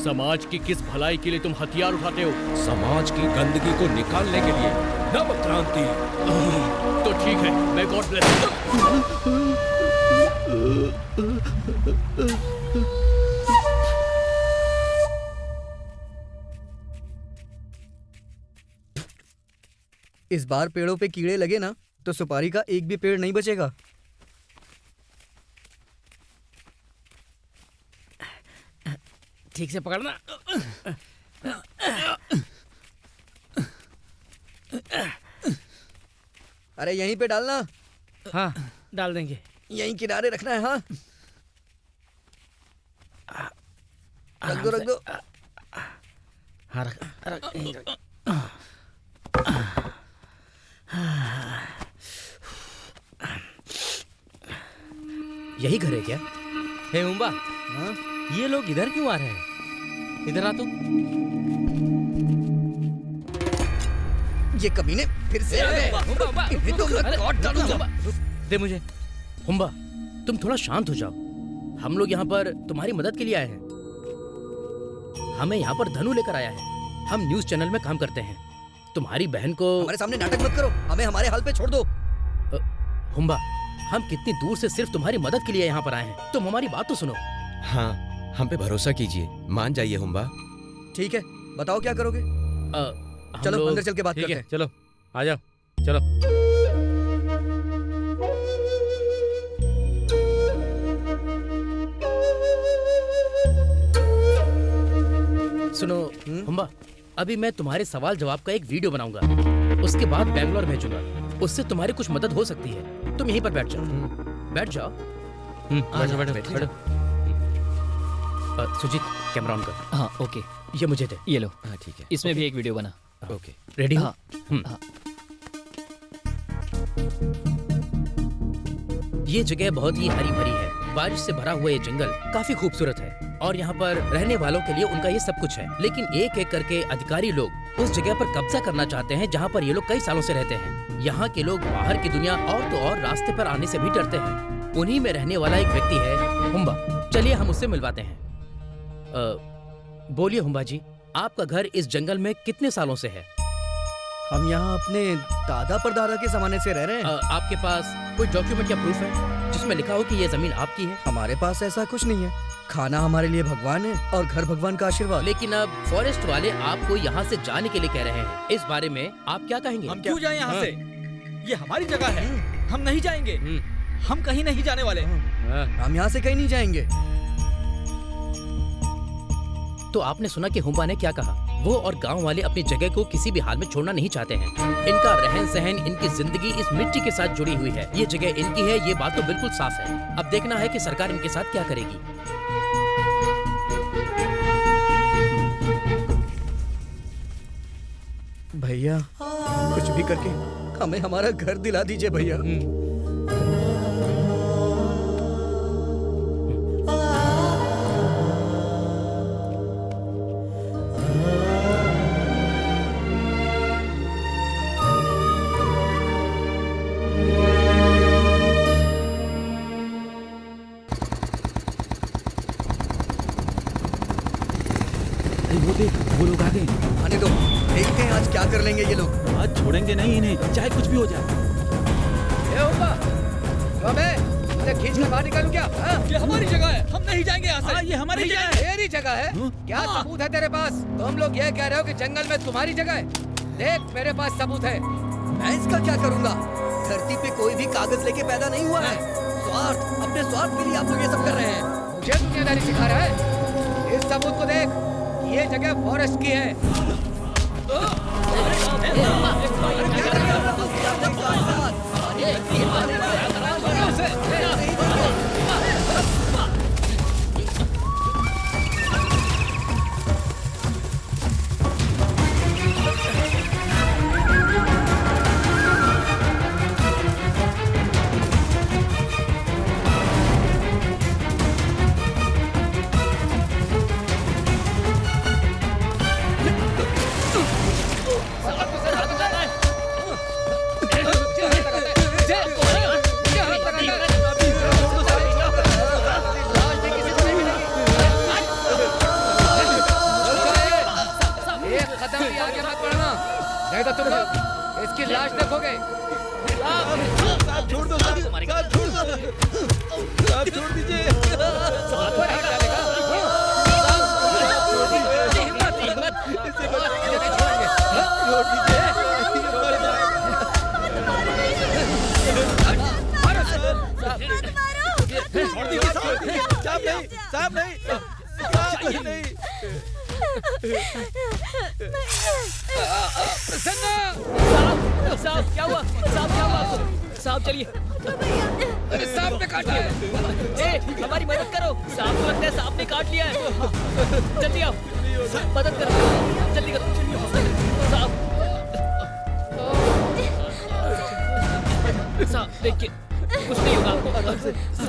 समाज की किस भलाई के लिए तुम हथियार उठाते हो? समाज की गंदगी को निकालने के लिए। नव क्रांति। तो ठीक है, मैं गॉड ब्लेस। इस बार पेड़ों पे कीड़े लगे ना तो सुपारी का एक भी पेड़ नहीं बचेगा। ठीक से पकड़ना। अरे यहीं पे डालना। हाँ, डाल देंगे। यहीं किनारे रखना है। हाँ, रख दो रख दो। हाँ रख रख, यहीं रख। यही घर है क्या? हे उम्बा, हाँ? ये लोग इधर क्यों आ रहे हैं? इधर आ तू। ये कमीने फिर से आ गए। इन्हें तो मैं काट डालूंगा। दे मुझे। हुम्बा, तुम थोड़ा शांत हो जाओ। हम लोग यहाँ पर तुम्हारी मदद के लिए आए हैं। हमें यहाँ पर धनु लेकर आया है। हम न्यूज चैनल में काम करते हैं। तुम्हारी बहन को हमारे सामने नाटक मत करो। हमें हमारे हाल पे छोड़ दो। हुम्बा, हम कितनी दूर से सिर्फ तुम्हारी मदद के लिए यहाँ पर आए हैं। तुम हमारी बात तो सुनो। हाँ, हम पे भरोसा कीजिए, मान जाइए हुम्बा। ठीक है, बताओ क्या करोगे? चलो अंदर चल के बात करते हैं। चलो आ जाओ, चलो। सुनो हुम्बा, अभी मैं तुम्हारे सवाल जवाब का एक वीडियो बनाऊंगा। उसके बाद बैंगलोर भेजूंगा। उससे तुम्हारी कुछ मदद हो सकती है। तुम यहीं पर बैठ जाओ। बैठ जाओ। बैठो। सुजीत, कैमरा ऑन कर। हाँ ओके, ये मुझे दे। ये लो। हाँ ठीक है। इसमें भी एक वीडियो बना। ओके, रेडी हो? हाँ। ये जगह बहुत ही हरी भरी है। बारिश से भरा हुआ ये जंगल काफी खूबसूरत है और यहाँ पर रहने वालों के लिए उनका ये सब कुछ है। लेकिन एक एक करके अधिकारी लोग उस जगह पर कब्जा करना चाहते हैं जहाँ पर ये लोग कई सालों से रहते हैं। यहाँ के लोग बाहर की दुनिया और तो और रास्ते पर आने से भी डरते हैं। उन्हीं में रहने वाला एक व्यक्ति है हुम्बा। चलिए हम उससे मिलवाते हैं। बोलिए हुम्बा जी, आपका घर इस जंगल में कितने सालों से है? हम यहाँ अपने दादा परदादा के जमाने से रह रहे हैं। आपके पास कोई डॉक्यूमेंट या प्रूफ है जिसमें लिखा हो कि ये जमीन आपकी है? हमारे पास ऐसा कुछ नहीं है। खाना हमारे लिए भगवान है और घर भगवान का आशीर्वाद। लेकिन अब फॉरेस्ट वाले आपको यहाँ से जाने के लिए कह रहे हैं। इस बारे में आप क्या कहेंगे? हम क्यों जाएं यहाँ से? ये हमारी जगह है। हम नहीं जाएंगे। हम कहीं नहीं जाने वाले। हम यहाँ से कहीं नहीं जाएंगे। तो आपने सुना कि हुम्बा ने क्या कहा। वो और गांव वाले अपनी जगह को किसी भी हाल में छोड़ना नहीं चाहते हैं। इनका रहन सहन, इनकी जिंदगी इस मिट्टी के साथ जुड़ी हुई है। ये जगह इनकी है, ये बात तो बिल्कुल साफ है। अब देखना है कि सरकार इनके साथ क्या करेगी। भैया, कुछ भी करके हमें हमारा घर दिला दीजिए भैया। वो लोग आ गए। आने दो, देखते हैं आज क्या कर लेंगे ये लोग। आज छोड़ेंगे नहीं इन्हें, चाहे कुछ भी हो जाए। खींच कर बाहर निकालूं क्या? ये हमारी जगह है, हम नहीं जाएंगे यहाँ से। ये हमारी जगह है। मेरी जगह है? क्या सबूत है तेरे पास? तुम लोग ये कह रहे हो कि जंगल में तुम्हारी जगह है? देख, मेरे पास सबूत है। मैं इसका क्या करूंगा? धरती पे कोई भी कागज लेके पैदा नहीं हुआ है। स्वार्थ, अपने स्वार्थ के लिए आप लोग ये सब कर रहे हैं। मुझे दुनियादारी सिखा रहा है? इस सबूत को देख, ये जगह फॉरेस्ट की है। नहीं तो तुम लोग इसकी लाश देखोगे। साहब छोड़ दो, साहब छोड़ दो, साहब छोड़ दीजिए। साहब नहीं, साहब नहीं। साहब क्या हुआ? साहब क्या हुआ आपको? साहब चलिए। अरे सांप ने काट लिया। ए, हमारी मदद करो। सांप को लगता है सांप ने काट लिया है। जल्दी आओ, मदद करो, जल्दी करो। साहब साहब देखिए, कुछ नहीं होगा आपको, कुछ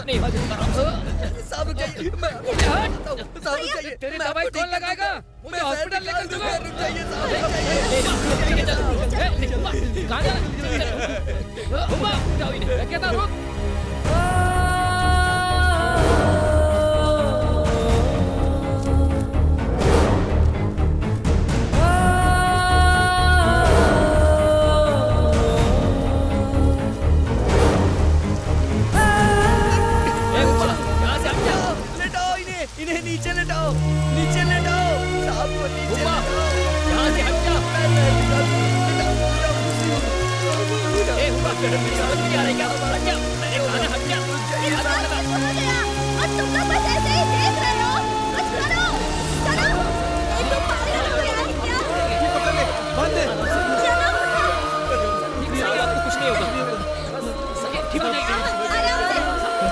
नहीं होगा। आराम से। साहब रुक जाइए, मैं हटता हूँ। साहब रुक जाइए, तेरी दवाई कौन लगाएगा? मुझे हॉस्पिटल लेकर चलो। रुक जाइए साहब। कहाँ जा रहा है? इन्हें नीचे लेटाओ, नीचे लेटाओ, साहब को नीचे लेटाओ। यहाँ से हट जा। ए हुआ, समझ नहीं आ रहा है क्या? हट जा, मैंने कहा ना हट जा। और तुम लोग बस ऐसे ही देख रहे हो? कुछ करो, चलो। ये तुम पागल हो गए हैं क्या? आपको कुछ नहीं होगा, ठीक हो जाएगा।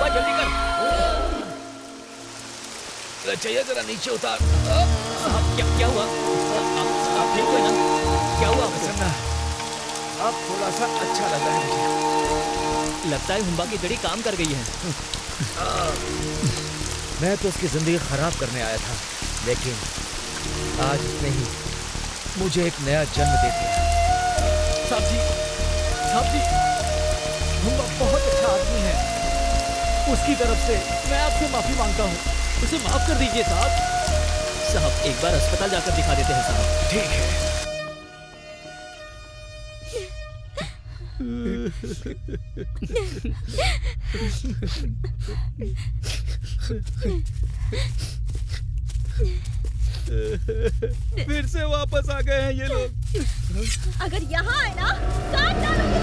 जल्दी कर। चाहिए जरा नीचे उतार। क्या हुआ? आप ठीक हो ना? क्या हुआ? अब थोड़ा सा अच्छा लग रहा है मुझे। लगता है हुंबा की जड़ी काम कर गई है। मैं तो उसकी जिंदगी खराब करने आया था, लेकिन आज उसने ही मुझे एक नया जन्म दे दिया। साहब जी, हुंबा बहुत अच्छा आदमी है। उसकी तरफ से मैं आपसे माफी मांगता हूँ। उसे माफ कर दीजिए साहब। साहब एक बार अस्पताल जाकर दिखा देते हैं साहब। ठीक है। फिर से वापस आ गए हैं ये लोग। अगर यहाँ आए ना, काट डालूंगी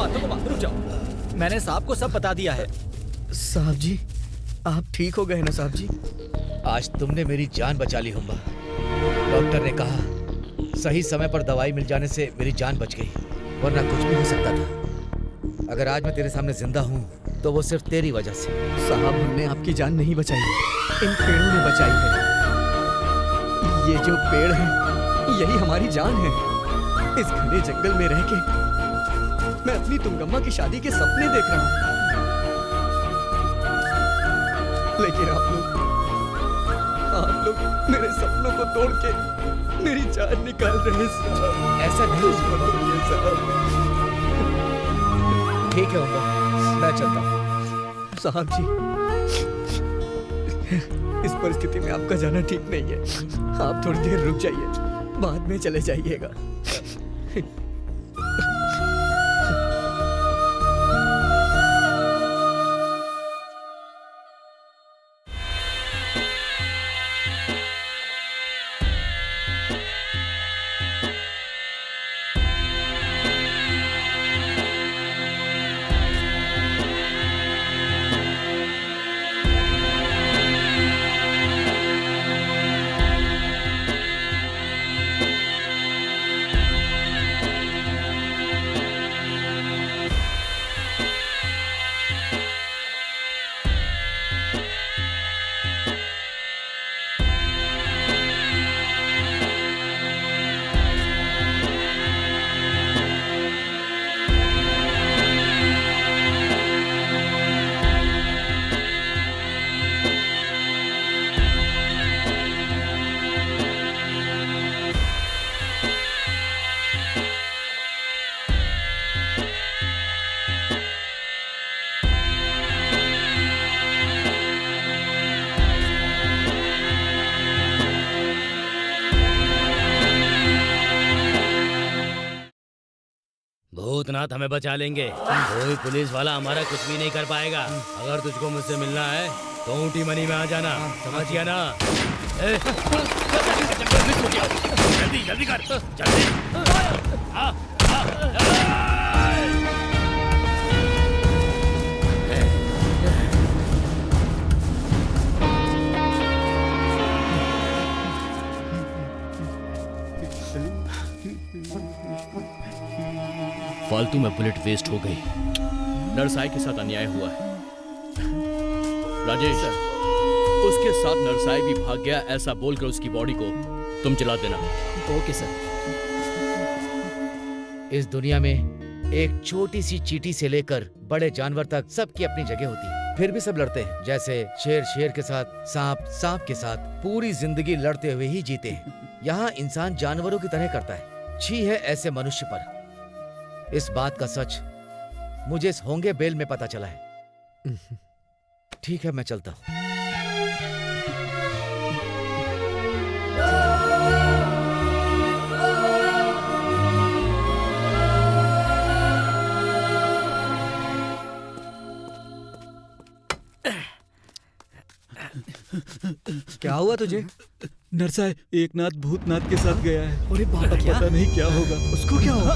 तुंगमा, रुक जाओ। मैंने साहब को सब बता दिया है। साहब जी, आप ठीक हो गए ना साहब जी? आज तुमने मेरी जान बचा ली हुंबा। डॉक्टर ने कहा सही समय पर दवाई मिल जाने से मेरी जान बच गई, वरना कुछ भी हो सकता था। अगर आज मैं तेरे सामने जिंदा हूँ तो वो सिर्फ तेरी वजह से। साहब हमने आपकी जान नहीं बचाई, इन पेड़ों ने बचाई है। ये जो पेड़ है यही हमारी जान है। इस घने जंगल में रह के मैं अपनी तुंगम्मा की शादी के सपने देख रहा हूँ, लेकिन आप लोग मेरे सपनों को तोड़ के मेरी जान निकाल रहे हैं साहब। ऐसा नहीं बोलिए साहब। ठीक है हुंबा, मैं चलता हूँ। साहब जी, इस परिस्थिति में आपका जाना ठीक नहीं है। आप थोड़ी देर रुक जाइए, बाद में चले जाइएगा। भूतनाथ हमें बचा लेंगे, कोई पुलिस वाला हमारा कुछ भी नहीं कर पाएगा। अगर तुझको मुझसे मिलना है तो ऊटी मनी में आ जाना, समझ गया ना? जल्दी जल्दी कर, जल्दी। फालतू में बुलेट वेस्ट हो गई। नरसाई के साथ अन्याय हुआ है। राजेश, उसके साथ नरसाई भी भाग गया ऐसा बोलकर उसकी बॉडी को तुम जला देना। Okay sir. इस दुनिया में एक छोटी सी चींटी से लेकर बड़े जानवर तक सबकी अपनी जगह होती है, फिर भी सब लड़ते हैं। जैसे शेर शेर के साथ, सांप सांप के साथ, पूरी जिंदगी लड़ते हुए ही जीते हैं। यहाँ इंसान जानवरों की तरह करता है। छी है ऐसे मनुष्य पर। इस बात का सच मुझे इस होंगे बेल में पता चला है। ठीक है, मैं चलता हूँ। क्या हुआ तुझे? नरसाई एकनाथ भूतनाथ के साथ गया है। अरे बाबा, पता नहीं क्या होगा। उसको क्या होगा?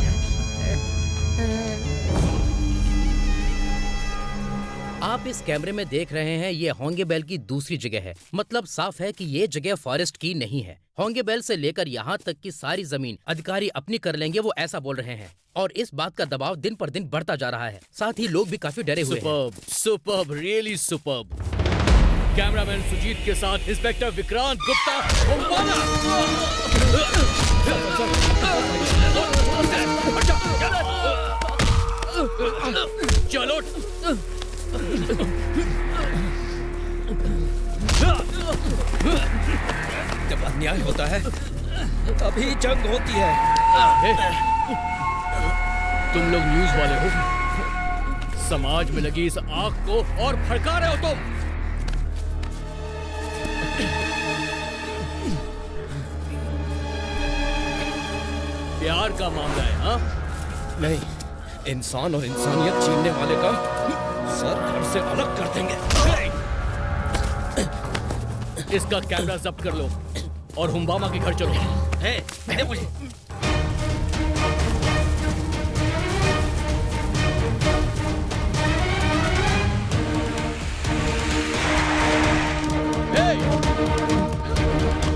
आप इस कैमरे में देख रहे हैं, ये होंगे बेल की दूसरी जगह है। मतलब साफ है कि ये जगह फॉरेस्ट की नहीं है। होंगे बेल से लेकर यहाँ तक की सारी जमीन अधिकारी अपनी कर लेंगे, वो ऐसा बोल रहे हैं। और इस बात का दबाव दिन पर दिन बढ़ता जा रहा है। साथ ही लोग भी काफी डरे हुए हैं। Superb, really superb. Cameraman Sujeet के साथ इंस्पेक्टर विक्रांत गुप्ता। चलो, जब अन्याय होता है तभी जंग होती है। तुम लोग न्यूज वाले हो, समाज में लगी इस आग को और भड़का रहे हो तुम। प्यार का मामला है। हाँ नहीं, इंसान और इंसानियत छीनने वाले का सर घर से अलग कर देंगे। इसका कैमरा जब्त कर लो और हुम्बामा के घर चलो। मैंने मुझे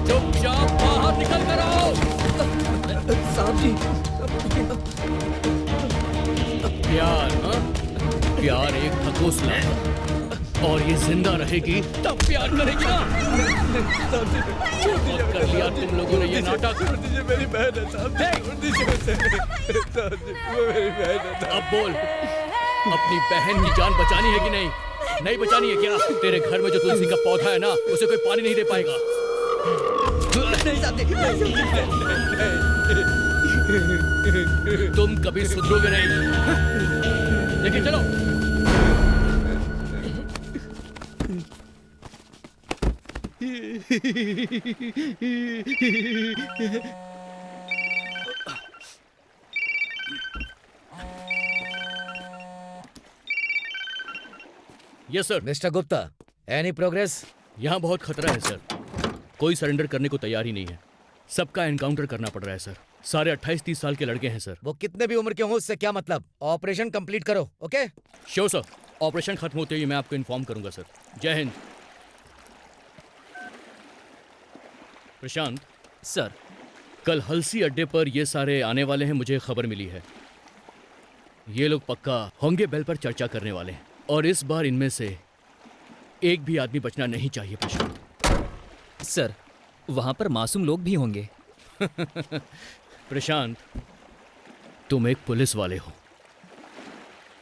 चुपचाप बाहर निकल कर आओ। साहब जी, प्यार, हाँ? प्यार एक ढकोसला है और ये जिंदा रहेगी तब प्यार करेगी ना। बहुत कर लिया तुम लोगों ने ये नाटक। मेरी बहन है साहब, मेरी बहन है। अब बोल, अपनी बहन की जान बचानी है कि नहीं? नहीं बचानी है क्या? तेरे घर में जो तुलसी का पौधा है ना, उसे कोई पानी नहीं दे पाएगा। तुम कभी सुधरोगे नहीं। लेकिन चलो। Yes sir. Mister Gupta, any progress? यहाँ बहुत खतरा है सर। कोई सरेंडर करने को तैयार ही नहीं है। सबका एनकाउंटर करना पड़ रहा है सर। सारे 28-30 साल के लड़के हैं सर। वो कितने भी उम्र के हों उससे क्या मतलब। ऑपरेशन कंप्लीट करो। ओके? Sure sir. ऑपरेशन खत्म होते ही मैं आपको इन्फॉर्म करूंगा सर। जय हिंद। प्रशांत सर, कल हलसी अड्डे पर ये सारे आने वाले हैं, मुझे खबर मिली है। ये लोग पक्का होंगे बेल पर चर्चा करने वाले हैं और इस बार इनमें से एक भी आदमी बचना नहीं चाहिए प्रशांत। सर, वहां पर मासूम लोग भी होंगे। प्रशांत, तुम एक पुलिस वाले हो,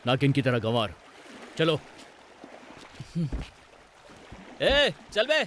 ना कि इनकी तरह गंवार। चलो। ए, चल बे।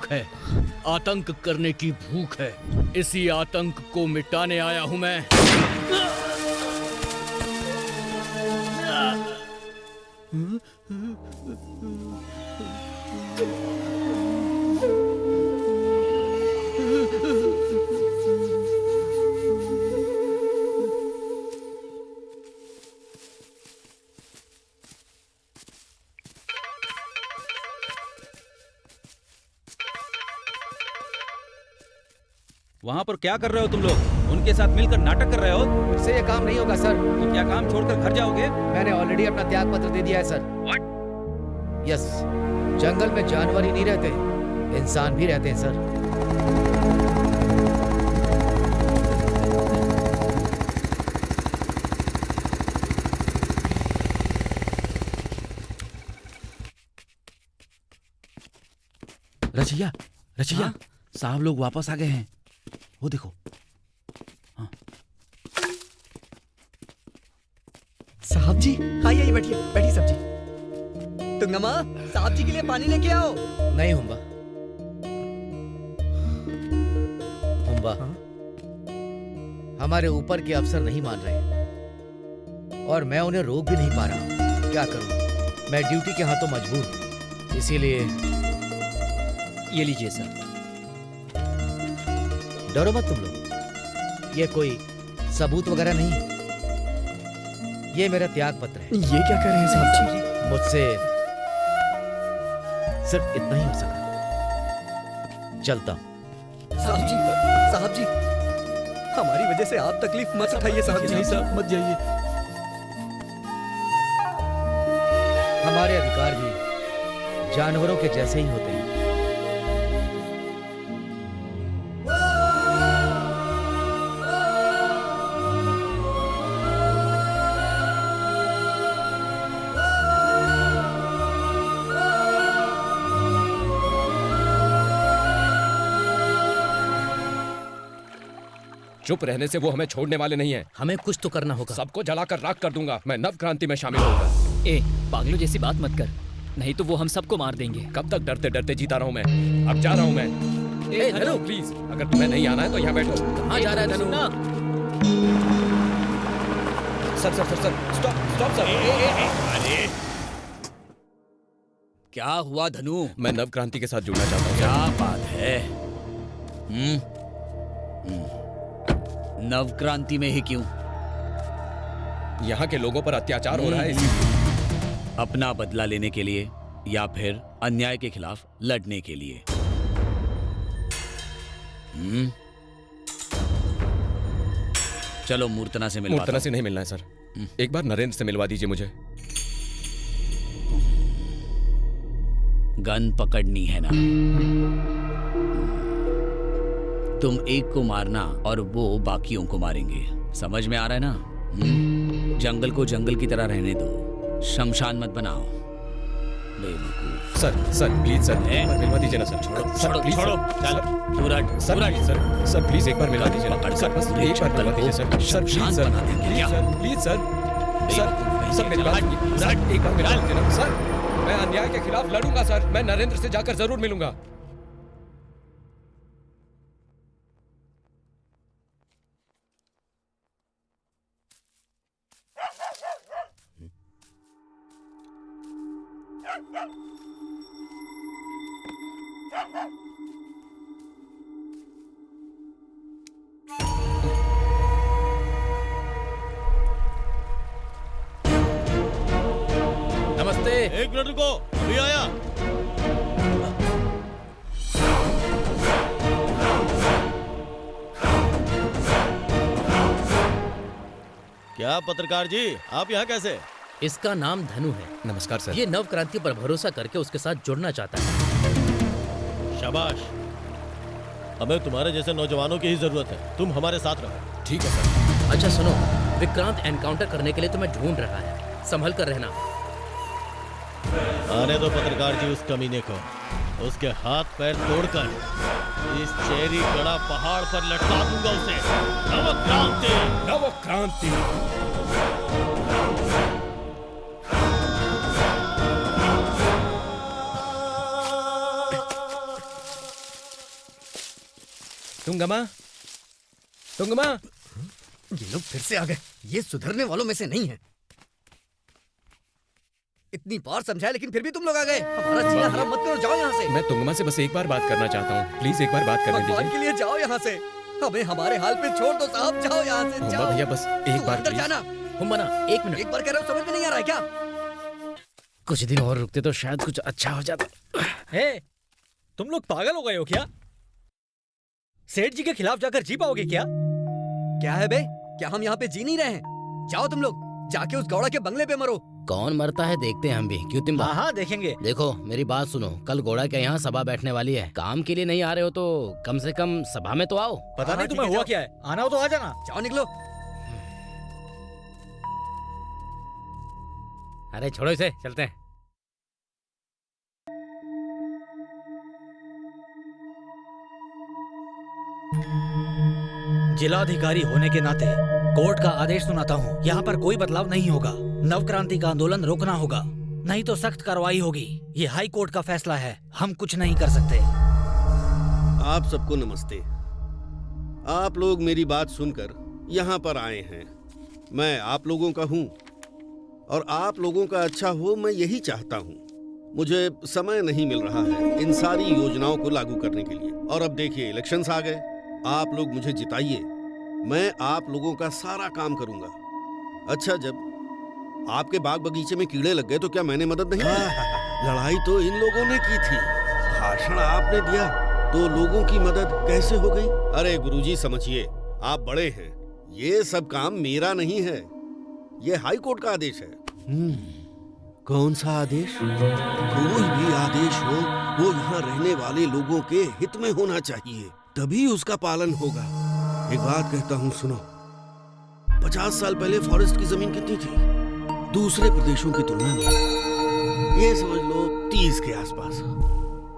भूख है, आतंक करने की भूख है। इसी आतंक को मिटाने आया हूं मैं। वहाँ पर क्या कर रहे हो तुम लोग? उनके साथ मिलकर नाटक कर रहे हो? मुझसे ये काम नहीं होगा सर। तो क्या काम छोड़कर घर जाओगे? मैंने ऑलरेडी अपना त्याग पत्र दे दिया है सर। What? यस, जंगल में जानवर ही नहीं रहते, इंसान भी रहते हैं सर। रचिया, रचिया, साहब लोग वापस आ गए हैं। वो देखो। साहब जी, आइए आइए, बैठिए, बैठिए साहब जी। तुंगमा, साहब जी के लिए पानी लेके आओ। नहीं हुम्बा, हुम्बा, हमारे ऊपर के अफसर नहीं मान रहे और मैं उन्हें रोक भी नहीं पा रहा हूँ। क्या करूँ? मैं ड्यूटी के हाथों मजबूर हूँ, इसीलिए ये लीजिए सर। डरो मत तुम लोग, ये कोई सबूत वगैरह नहीं, ये मेरा त्याग पत्र है। ये क्या कर रहे हैं साहब जी? मुझसे सिर्फ इतना ही हो सका। चलता हूं। साहब जी, साहब जी, हमारी वजह से आप तकलीफ मत उठाइए साहब जी। नहीं साहब, मत जाइए। हमारे अधिकार भी जानवरों के जैसे ही होते हैं। चुप रहने से वो हमें छोड़ने वाले नहीं हैं। हमें कुछ तो करना होगा। सबको जलाकर राख कर दूंगा। मैं नव क्रांति में शामिल होऊंगा। ए, पागलों जैसी बात मत कर, नहीं तो वो हम सबको मार देंगे। कब तक डरते डरते जीता रहूं मैं? अब जा रहा हूं मैं। ए धनु, प्लीज, अगर तुम्हें नहीं आना है तो यहाँ बैठो। कहाँ जा रहा है धनु? Sir sir sir sir, stop stop sir. अरे क्या हुआ धनु? मैं नव क्रांति के साथ जुड़ना चाहता हूँ। क्या बात है? नव क्रांति में ही क्यों? यहाँ के लोगों पर अत्याचार हो रहा है, इसीलिए। अपना बदला लेने के लिए या फिर अन्याय के खिलाफ लड़ने के लिए? चलो मूर्तना से मिलवा। मूर्तना से नहीं मिलना है सर, एक बार नरेंद्र से मिलवा दीजिए मुझे। गन पकड़नी है ना? तुम एक को मारना और वो बाकियों को मारेंगे। समझ में आ रहा है ना? जंगल को जंगल की तरह रहने दो, शमशान मत बनाओ। बेवकूफ। सर सर प्लीज सर, मिलवा दीजिए ना सर। छोड़ो सर छोड़ो प्लीज छोड़ो। चल दूर हट, सर दूर हट। प्लीज सर, सर प्लीज एक बार मिलवा दीजिए ना सर, बस एक बार मिलवा दीजिए sir. Sir please sir, please sir, sir sir मिलवा दीजिए सर, एक बार मिलवा दीजिए ना सर। मैं अन्याय के खिलाफ लड़ूंगा सर, मैं नरेंद्र से जाकर जरूर मिलूंगा। नमस्ते। एक मिनट रुको, अभी आया। क्या पत्रकार जी, आप यहाँ कैसे? इसका नाम धनु है। नमस्कार सर। ये नव क्रांति पर भरोसा करके उसके साथ जुड़ना चाहता है। शाबाश, हमें तुम्हारे जैसे नौजवानों की ही जरूरत है। तुम हमारे साथ रहो। ठीक है सर। अच्छा सुनो, विक्रांत एनकाउंटर करने के लिए तुम्हें ढूंढ रहा है, संभल कर रहना। आने दो पत्रकार जी उस कमीने को, उसके हाथ पैर तोड़कर इस चेरी गड़ा पहाड़ पर लटका दूंगा उसे। नव क्रांति, नव क्रांति। तुंगमा, तुंगमा, ये लोग फिर से आ गए। ये सुधरने वालों में से नहीं है। इतनी बार समझाया लेकिन फिर भी तुम लोग आ गए। हमारा जीना हराम मत करो, जाओ यहाँ से। मैं तुंगमा से बस एक बार बात करना चाहता हूँ, प्लीज एक बार बात करने भगवान दीजिए। के लिए जाओ यहाँ से, हमें हमारे हाल पे छोड़ दो साहब, जाओ यहाँ से, हुम्बा जाओ। भैया बस एक बार अंदर प्लीज। जाना। हुम्बा एक मिनट, एक बार कह रहा हूँ, समझ में नहीं आ रहा है क्या? कुछ दिन और रुकते तो शायद कुछ अच्छा हो जाता। हे, तुम लोग पागल हो गए हो क्या? सेठ जी के खिलाफ जाकर जी पाओगे क्या? क्या है बे? क्या हम यहाँ पे जी नहीं रहे हैं? जाओ तुम लोग, जाके उस गौड़ा के बंगले पे मरो। कौन मरता है देखते हैं हम भी, क्यों तिम्बा? हाँ देखेंगे। देखो मेरी बात सुनो, कल घोड़ा के यहाँ सभा बैठने वाली है। काम के लिए नहीं आ रहे हो तो कम से कम सभा में तो आओ। पता नहीं तुम्हें हुआ क्या है, आना हो तो आ जाना। जाओ निकलो। अरे छोड़ो इसे, चलते हैं। जिलाधिकारी होने के नाते कोर्ट का आदेश सुनाता हूँ, यहाँ पर कोई बदलाव नहीं होगा। नवक्रांति का आंदोलन रोकना होगा, नहीं तो सख्त कार्रवाई होगी। ये हाई कोर्ट का फैसला है, हम कुछ नहीं कर सकते। आप सबको नमस्ते। आप लोग मेरी बात सुनकर यहाँ पर आए हैं। मैं आप लोगों का हूँ और आप लोगों का अच्छा हो, मैं यही चाहता हूँ। मुझे समय नहीं मिल रहा है इन सारी योजनाओं को लागू करने के लिए। और अब देखिए इलेक्शंस आ गए, आप लोग मुझे जिताइए, मैं आप लोगों का सारा काम करूंगा। अच्छा, जब आपके बाग बगीचे में कीड़े लग गए तो क्या मैंने मदद नहीं की? लड़ाई तो इन लोगों ने की थी, भाषण आपने दिया, तो लोगों की मदद कैसे हो गई? अरे गुरुजी समझिए, आप बड़े हैं, ये सब काम मेरा नहीं है, ये हाई कोर्ट का आदेश है। कौन सा आदेश? कोई भी आदेश हो वो यहाँ रहने वाले लोगों के हित में होना चाहिए, तभी उसका पालन होगा। एक बात कहता हूँ सुनो, 50 साल पहले फॉरेस्ट की जमीन कितनी थी दूसरे प्रदेशों की तुलना में? ये समझ लो 30 के आसपास।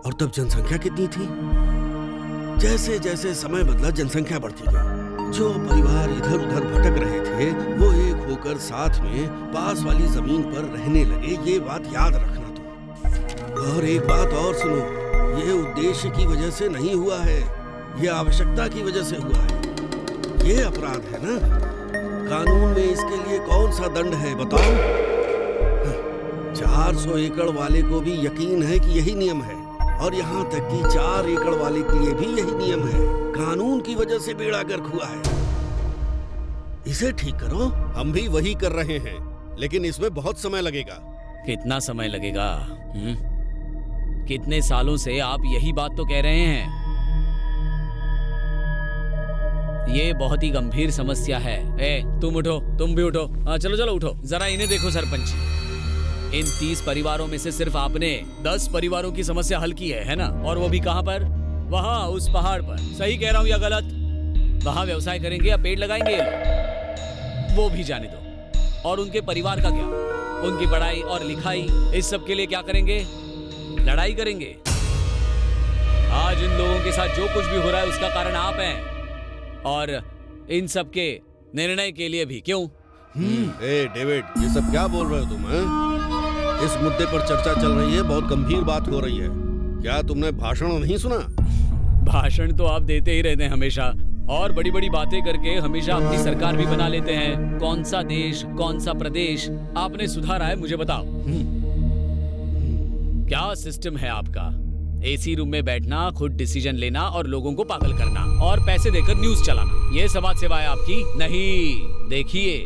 और तब जनसंख्या कितनी थी? जैसे जैसे समय बदला जनसंख्या बढ़ती गई। जो परिवार इधर उधर भटक रहे थे वो एक होकर साथ में पास वाली जमीन पर रहने लगे, ये बात याद रखना तुम। और एक बात और सुनो, ये उद्देश्य की वजह से नहीं हुआ है, ये आवश्यकता की वजह से हुआ है। ये अपराध है ना? कानून में इसके लिए कौन सा दंड है बताओ? 400 एकड़ वाले को भी यकीन है कि यही नियम है, और यहाँ तक कि 4 एकड़ वाले के लिए भी यही नियम है। कानून की वजह से बेड़ा गर्क हुआ है, इसे ठीक करो। हम भी वही कर रहे हैं, लेकिन इसमें बहुत समय लगेगा। कितना समय लगेगा? कितने सालों से आप यही बात तो कह रहे हैं। ये बहुत ही गंभीर समस्या है। तुम उठो, तुम भी उठो। चलो चलो उठो, जरा इन्हें देखो सरपंच। इन 30 परिवारों में से सिर्फ आपने 10 परिवारों की समस्या हल की है ना? और वो भी कहाँ पर? वहाँ उस पहाड़ पर। सही कह रहा हूँ या गलत? वहाँ व्यवसाय करेंगे या पेड़ लगाएंगे ये लोग? वो भी जाने दो। और उनके परिवार का क्या? उनकी पढ़ाई और लिखाई, इस सब के लिए क्या करेंगे? लड़ाई करेंगे। आज इन लोगों के साथ जो कुछ भी हो रहा है उसका कारण आप हैं, और इन सब के निर्णय के लिए भी। क्यों? डेविड, ये सब क्या बोल रहे हो तुम? इस मुद्दे पर चर्चा चल रही है, बहुत गंभीर बात हो रही है। क्या तुमने भाषण नहीं सुना? भाषण तो आप देते ही रहते हैं हमेशा, और बड़ी बड़ी बातें करके हमेशा अपनी सरकार भी बना लेते हैं। कौन सा देश, कौन सा प्रदेश आपने सुधारा है, मुझे बताओ। क्या सिस्टम है आपका? एसी रूम में बैठना, खुद डिसीजन लेना और लोगों को पागल करना, और पैसे देकर न्यूज चलाना, ये समाज सेवा है आपकी? नहीं। देखिए,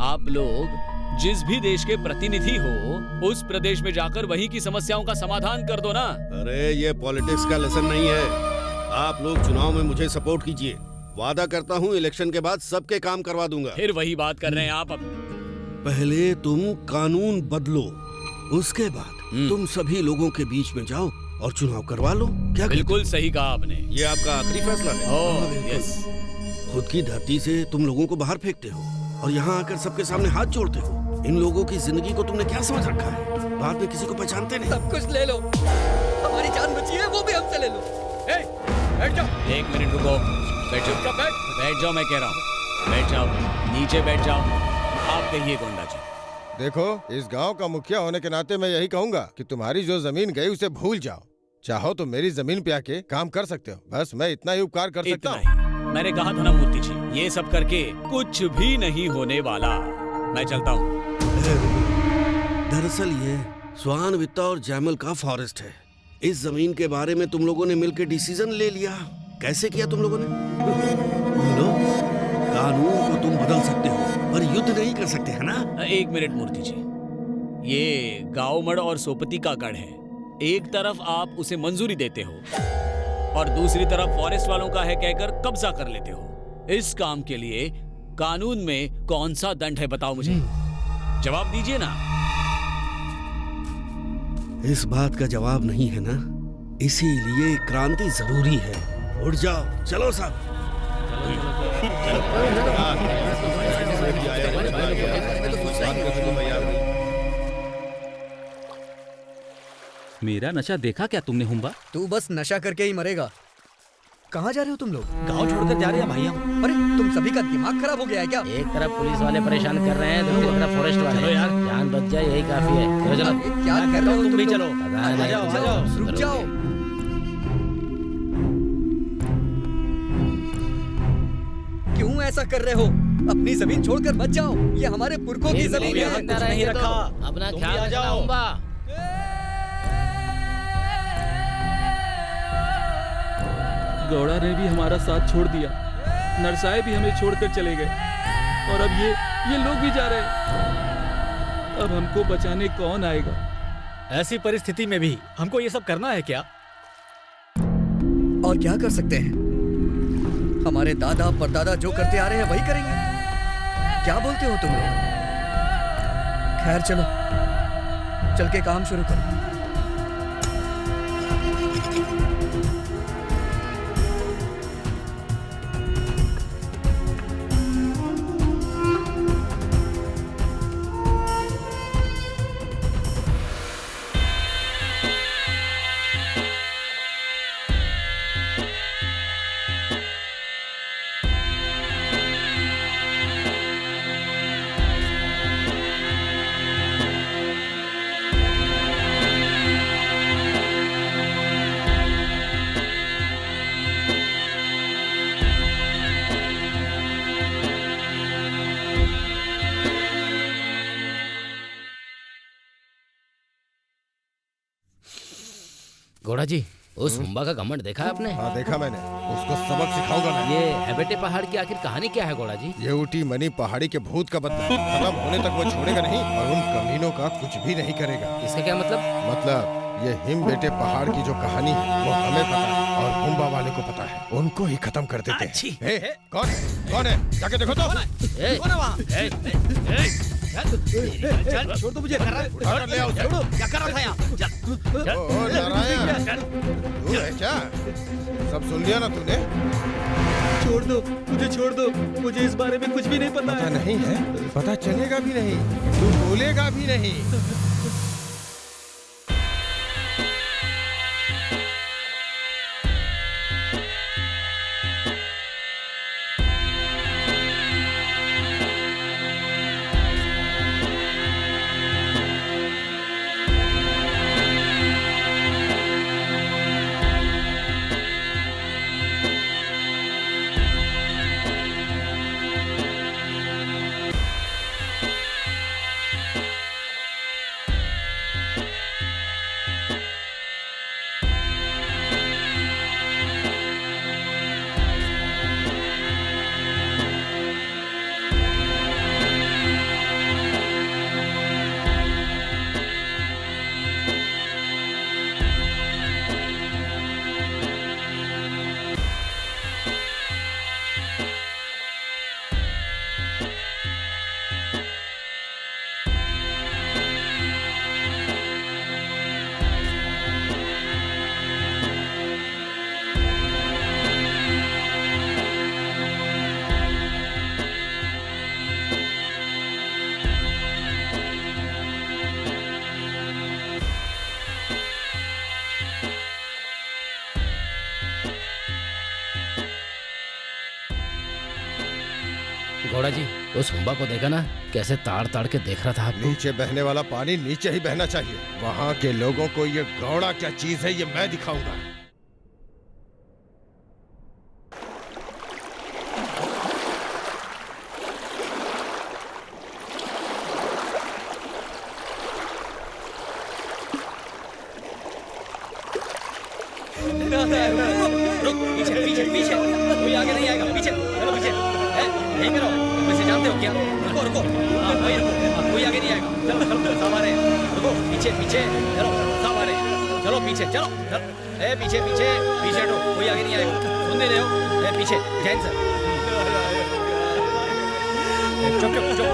आप लोग जिस भी देश के प्रतिनिधि हो, उस प्रदेश में जाकर वहीं की समस्याओं का समाधान कर दो ना। अरे ये पॉलिटिक्स का लेसन नहीं है। आप लोग चुनाव में मुझे सपोर्ट कीजिए, वादा करता हूँ इलेक्शन के बाद सबके काम करवा दूंगा। फिर वही बात कर रहे हैं आप। अब पहले तुम कानून बदलो, उसके बाद तुम सभी लोगों के बीच में जाओ और चुनाव करवा लो। क्या? बिल्कुल सही कहा आपने। ये आपका आखिरी फैसला है। Oh yes. खुद की धरती से तुम लोगों को बाहर फेंकते हो और यहाँ आकर सबके सामने हाथ जोड़ते हो। इन लोगों की जिंदगी को तुमने क्या समझ रखा है? बाद में किसी को पहचानते नहीं। सब कुछ ले लो, हमारी जान बची है वो भी हमसे ले लो। बैठ जाओ। 1 मिनट रुको, बैठ जाओ। बैठ जाओ, मैं कह रहा हूँ बैठ जाओ, नीचे बैठ जाओ। आप कहिए गोंडा जी। देखो, इस गांव का मुखिया होने के नाते मैं यही कहूंगा कि तुम्हारी जो जमीन गई उसे भूल जाओ। चाहो तो मेरी जमीन पे आके काम कर सकते हो, बस मैं इतना ही उपकार कर सकता इतना हूँ। ही। मैंने कहा था ना मूर्ति जी, ये सब करके कुछ भी नहीं होने वाला। मैं चलता हूँ। दरअसल ये स्वान वित्ता और जैमल का फॉरेस्ट है। इस जमीन के बारे में तुम लोगों ने मिलकर डिसीजन ले लिया। कैसे किया तुम लोगों ने? बोलो, कानून को तुम बदल सकते हो पर युद्ध नहीं कर सकते, है ना? एक मिनट मूर्ति जी, ये गांवमड़ और सोपती का गढ़ है। एक तरफ आप उसे मंजूरी देते हो और दूसरी तरफ फॉरेस्ट वालों का है कहकर कब्जा कर लेते हो। इस काम के लिए कानून में कौन सा दंड है बताओ मुझे, जवाब दीजिए ना। इस बात का जवाब नहीं है ना, इसीलिए क्रांति जरूरी है। उठ जाओ, चलो साहब। मेरा नशा देखा क्या तुमने हुम्बा? तू बस नशा करके ही मरेगा। कहाँ जा रहे हो तुम लोग? गांव छोड़कर जा रहे हैं भैया। अरे तुम सभी का दिमाग खराब हो गया है क्या? एक तरफ पुलिस वाले परेशान कर रहे हैं, दूसरी तरफ फॉरेस्ट वाले। चलो यार, जान बच जाए यही काफी है। चलो चलो। क्या कर रहे हो तुम भी? चलो आ जाओ, रुक जाओ। क्यों ऐसा कर रहे हो? अपनी जमीन छोड़कर मत जाओ, ये हमारे पुरखों की जमीन है। कुछ नहीं रखा, अपना ख्याल रखना हुम्बा। गौड़ा ने भी हमारा साथ छोड़ दिया, नरसाए भी हमें छोड़कर चले गए और अब ये लोग भी जा रहे हैं। अब हमको बचाने कौन आएगा? ऐसी परिस्थिति में भी हमको ये सब करना है क्या? और क्या कर सकते हैं? हमारे दादा परदादा जो करते आ रहे हैं वही करेंगे। क्या बोलते हो तुम लोग? खैर चलो, चल के काम शुरू करो। घोड़ा जी, उस हुम्बा का घमंड देखा है आपने? हाँ देखा मैंने, उसको सबक सिखाऊंगा मैं। ये हेबेटे पहाड़ की आखिर कहानी क्या है घोड़ा जी? ये ऊटी मनी पहाड़ी के भूत का बदला, खत्म होने तक वो छोड़ेगा नहीं और उन कमीनों का कुछ भी नहीं करेगा। इसका क्या मतलब? मतलब ये हिम बेटे पहाड़ की जो कहानी है वो हमें पता है और हुम्बा वाले को पता है, उनको ही खत्म कर देते हैं। कौन है? कौन है? जाके देखो तो। कौन है वहाँ? छोड़ दो मुझे। ले आओ। छोड़ो, क्या कर रहा था यहाँ? ओ नारायण, तू है क्या? सब सुन लिया ना तूने? छोड़ दो मुझे, छोड़ दो मुझे, इस बारे में कुछ भी नहीं पता है। नहीं है, पता चलेगा भी नहीं, तू बोलेगा भी नहीं। गौड़ा जी, उस हुम्बा को देखा ना, कैसे ताड़ ताड़ के देख रहा था आपको। नीचे बहने वाला पानी नीचे ही बहना चाहिए। वहाँ के लोगों को ये गौड़ा क्या चीज है, ये मैं दिखाऊंगा। रुक, पीछे पीछे पीछे, कोई आगे नहीं आएगा, पीछे चलो, पीछे यहीं पे रहो। वैसे जानते हो क्या, रुको रुको, हाँ वही रुको, कोई आगे नहीं आएगा। चलो चलो सब आ रहे हैं, रुको पीछे पीछे, चलो सब आ रहे हैं, चलो पीछे चलो चलो, पीछे पीछे पीछे हटो, कोई आगे नहीं आएगा, सुन नहीं रहे हो, पीछे जैन सर, चुप चुप चुप चुप।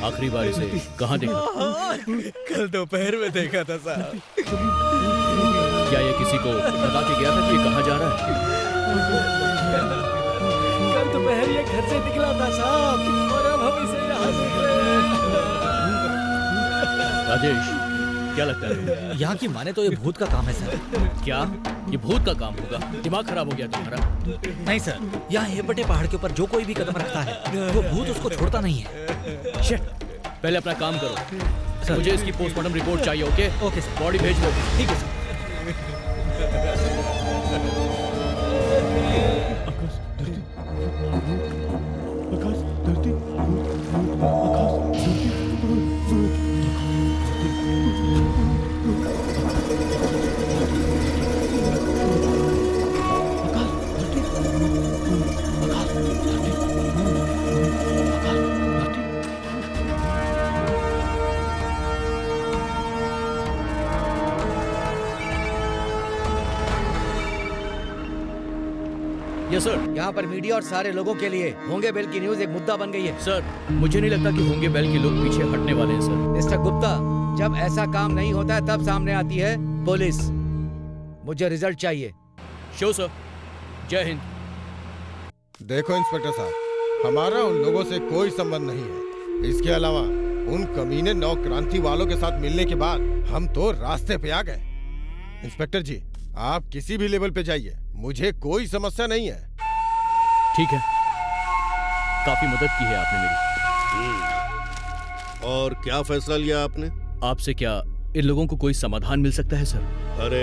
आखिरी बार इसे कहाँ देखा? कल दोपहर में देखा था साहब। क्या ये किसी को बता के गया था कि ये कहाँ जा रहा है? कल दोपहर ये घर से निकला था साहब, और अब हम इसे यहाँ देख रहे हैं। राजेश, क्या लगता है? यहाँ की माने तो ये भूत का काम है सर। क्या ये भूत का काम होगा? दिमाग खराब हो गया तुम्हारा? नहीं सर, यहाँ हेबटे पहाड़ के ऊपर जो कोई भी कदम रखता है वो भूत उसको छोड़ता नहीं है। शिट, पहले अपना काम करो। मुझे इसकी पोस्टमार्टम रिपोर्ट चाहिए। ओके ओके सर, बॉडी भेज दो। ठीक है सर। Yes sir. यहाँ पर मीडिया और सारे लोगों के लिए होंगे बेल की न्यूज एक मुद्दा बन गई है। सर, मुझे नहीं लगता कि होंगे बेल के लोग पीछे हटने वाले हैं सर। मिस्टर गुप्ता, जब ऐसा काम नहीं होता है तब सामने आती है पुलिस। मुझे रिजल्ट चाहिए। Show sir. जय हिंद। देखो इंस्पेक्टर साहब, हमारा उन लोगों से कोई संबंध नहीं है। इसके अलावा उन कमीने नौ क्रांति वालों के साथ मिलने के बाद हम तो रास्ते पे आ गए। इंस्पेक्टर जी, आप किसी भी लेवल पे जाइए, मुझे कोई समस्या नहीं है। ठीक है, काफी मदद की है आपने मेरी। और क्या फैसला लिया आपने? आपसे क्या इन लोगों को कोई समाधान मिल सकता है सर? अरे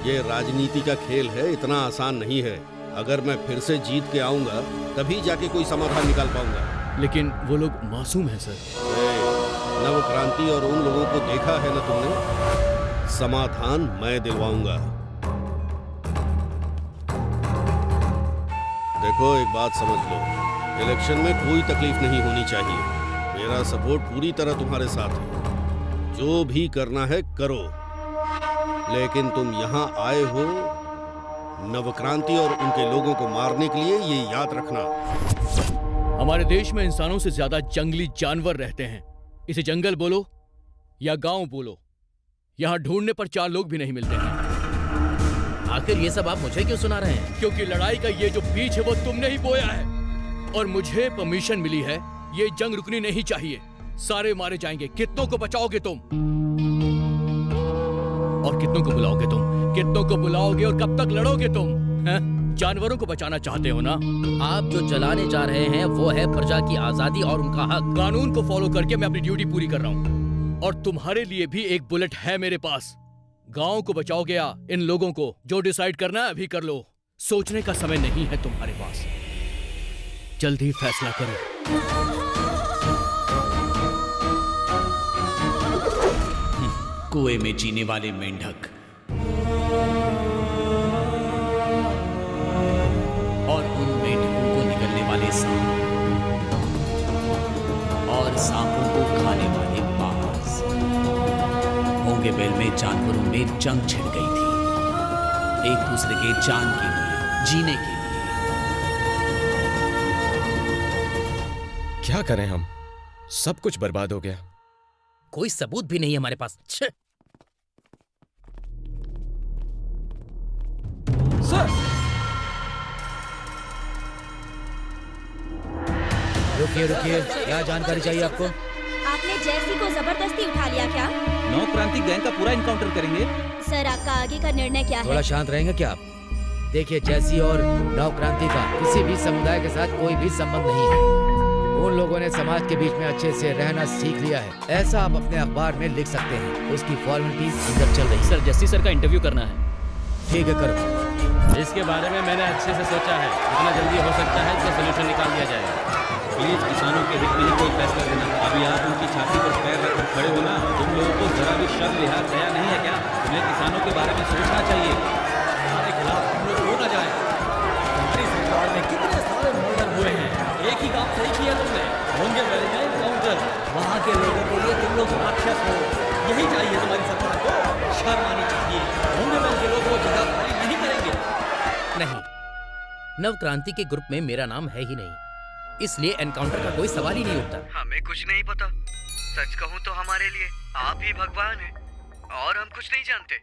ये राजनीति का खेल है, इतना आसान नहीं है। अगर मैं फिर से जीत के आऊंगा तभी जाके कोई समाधान निकाल पाऊंगा। लेकिन वो लोग मासूम हैं सर। नव क्रांति और उन लोगों को देखा है ना तुमने? समाधान मैं दिलवाऊंगा। देखो एक बात समझ लो, इलेक्शन में कोई तकलीफ नहीं होनी चाहिए। मेरा सपोर्ट पूरी तरह तुम्हारे साथ है। जो भी करना है करो, लेकिन तुम यहाँ आए हो नवक्रांति और उनके लोगों को मारने के लिए, ये याद रखना। हमारे देश में इंसानों से ज्यादा जंगली जानवर रहते हैं। इसे जंगल बोलो या गांव बोलो, यहाँ ढूंढने पर 4 लोग भी नहीं मिलते हैं। आखिर ये सब आप मुझे क्यों सुना रहे हैं? क्योंकि लड़ाई का ये जो बीज है वो तुमने ही बोया है, और मुझे परमिशन मिली है। ये जंग रुकनी नहीं चाहिए। सारे मारे जाएंगे। कितनों को बचाओगे तुम? और कितनों को बुलाओगे तुम? कितनों को बुलाओगे और कब तक लड़ोगे तुम? जानवरों को बचाना चाहते हो ना? आप जो जलाने जा रहे हैं वो है प्रजा की आजादी और उनका हक। कानून को फॉलो करके मैं अपनी ड्यूटी पूरी कर रहा हूँ, और तुम्हारे लिए भी एक बुलेट है मेरे पास। गांव को बचाओगे या इन लोगों को? जो डिसाइड करना है अभी कर लो। सोचने का समय नहीं है तुम्हारे पास। जल्दी फैसला करो। कुएं में जीने वाले मेंढक और उन मेंढकों को निकलने वाले सांप और सांपों को खाने वाले बाज। होंगे बेल में जानवरों में जंग छिड़ गई थी, एक दूसरे के जान के लिए, जीने के लिए। क्या करें हम? सब कुछ बर्बाद हो गया। कोई सबूत भी नहीं है हमारे पास। सर, रुकिए रुकिए, क्या जानकारी चाहिए आपको? आपने जैसी को जबरदस्ती उठा लिया क्या? नो नौ क्रांति गैंग का पूरा इनकाउंटर करेंगे। सर आपका आगे का निर्णय क्या थोड़ा है? शांत रहेंगे क्या आप? देखिए, जैसी और नव क्रांति का किसी भी समुदाय के साथ कोई भी संबंध नहीं है। उन लोगों ने समाज के बीच में अच्छे से रहना सीख लिया है। ऐसा आप अपने अखबार में लिख सकते हैं। उसकी फॉर्मेलिटी अंदर चल रही है। सर, जस्सी सर का इंटरव्यू करना है। ठीक है, करो। इसके बारे में मैंने अच्छे से सोचा है। जितना जल्दी हो सकता है इसका सोल्यूशन निकाल दिया जाएगा। प्लीज किसानों के हित में ही कोई फैसला लेना। अभी आप उनकी छाती पर पैर रखकर खड़े हो ना, तुम लोगों को जरा भी शर्म लिहाज दया नहीं है क्या? तुम्हें किसानों के बारे में सोचना चाहिए। हमारे खिलाफ हम लोग हो ना जाए। हमारी सरकार में कितने सारे मर्डर हुए हैं, एक ही काम सही किया तुमने, होंगे वेल में एनकाउंटर। वहाँ के लोगों के लिए तुम लोग राक्षस हो। यही चाहिए तुम्हारी सरकार को, शर्म आनी चाहिए। होंगे वेल के लोग वो जगह खाली नहीं करेंगे। नहीं, नव क्रांति के ग्रुप में मेरा नाम है ही नहीं, इसलिए एनकाउंटर का कोई सवाल ही नहीं उठता। हमें कुछ नहीं पता। सच कहूँ तो हमारे लिए आप ही भगवान हैं और हम कुछ नहीं जानते।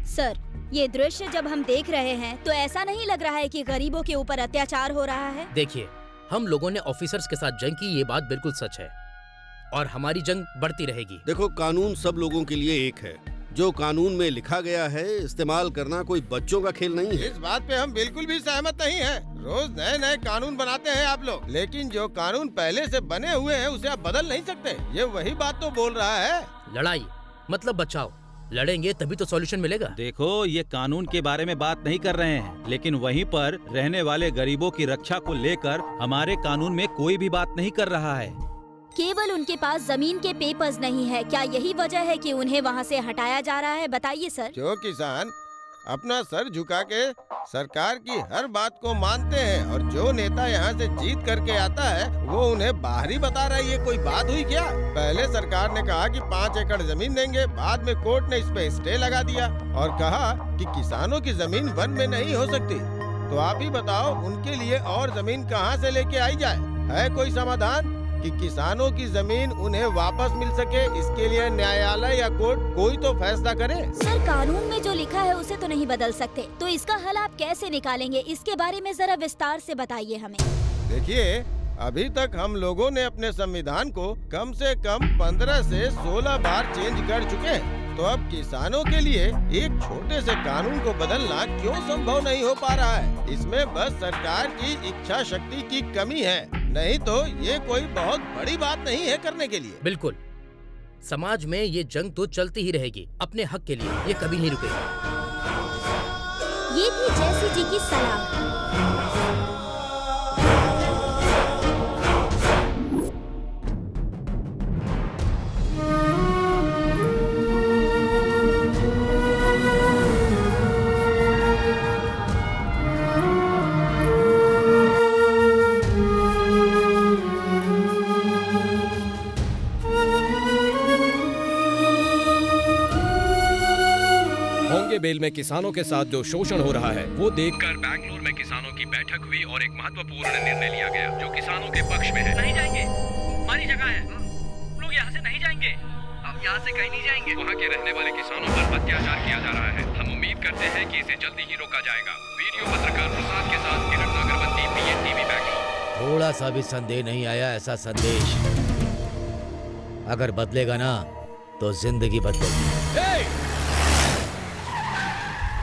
सर, ये दृश्य जब हम देख रहे हैं तो ऐसा नहीं लग रहा है कि गरीबों के ऊपर अत्याचार हो रहा है। देखिए, हम लोगों ने ऑफिसर्स के साथ जंग की, ये बात बिल्कुल सच है और हमारी जंग बढ़ती रहेगी। देखो, कानून सब लोगों के लिए एक है। जो कानून में लिखा गया है इस्तेमाल करना कोई बच्चों का खेल नहीं है। इस बात पे हम बिल्कुल भी सहमत नहीं हैं। रोज नए नए कानून बनाते हैं आप लोग, लेकिन जो कानून पहले से बने हुए हैं उसे आप बदल नहीं सकते। ये वही बात तो बोल रहा है। लड़ाई मतलब बचाओ, लड़ेंगे तभी तो सॉल्यूशन मिलेगा। देखो, ये कानून के बारे में बात नहीं कर रहे हैं, लेकिन वहीं पर रहने वाले गरीबों की रक्षा को लेकर हमारे कानून में कोई भी बात नहीं कर रहा है। केवल उनके पास जमीन के पेपर्स नहीं है, क्या यही वजह है कि उन्हें वहाँ से हटाया जा रहा है? बताइए सर। जो किसान अपना सर झुका के सरकार की हर बात को मानते हैं और जो नेता यहाँ से जीत करके आता है वो उन्हें बाहरी बता रहा है, ये कोई बात हुई क्या? पहले सरकार ने कहा कि 5 एकड़ जमीन देंगे, बाद में कोर्ट ने इस पे स्टे लगा दिया और कहा कि किसानों की जमीन वन में नहीं हो सकती। तो आप ही बताओ, उनके लिए और जमीन कहाँ से लेके आई जाए? है कोई समाधान कि किसानों की जमीन उन्हें वापस मिल सके? इसके लिए न्यायालय या कोर्ट कोई तो फैसला करे। सर, कानून में जो लिखा है उसे तो नहीं बदल सकते, तो इसका हल आप कैसे निकालेंगे? इसके बारे में जरा विस्तार से बताइए हमें। देखिए, अभी तक हम लोगों ने अपने संविधान को कम से कम 15 से 16 बार चेंज कर चुके हैं। तो अब किसानों के लिए एक छोटे से कानून को बदलना क्यों संभव नहीं हो पा रहा है? इसमें बस सरकार की इच्छा शक्ति की कमी है, नहीं तो ये कोई बहुत बड़ी बात नहीं है करने के लिए। बिल्कुल, समाज में ये जंग तो चलती ही रहेगी अपने हक के लिए, ये कभी नहीं रुकेगी। ये थी जैसी जी की सलाह। बेल में किसानों के साथ जो शोषण हो रहा है वो देखकर बैंगलोर में किसानों की बैठक हुई और एक महत्वपूर्ण निर्णय लिया गया जो किसानों के पक्ष में है। नहीं जाएंगे, हमारी जगह है, लोग यहाँ से नहीं जाएंगे। अब यहाँ से कहीं नहीं जाएंगे। वहाँ के रहने वाले किसानों पर अत्याचार किया जा रहा है। हम उम्मीद करते हैं कि इसे जल्दी ही रोका जाएगा। वीडियो पत्रकार प्रसाद के साथ किरण अगरबत्ती, PNTV बैंगलोर। थोड़ा सा भी संदेह नहीं आया ऐसा संदेश अगर बदलेगा ना तो जिंदगी बदलेगी।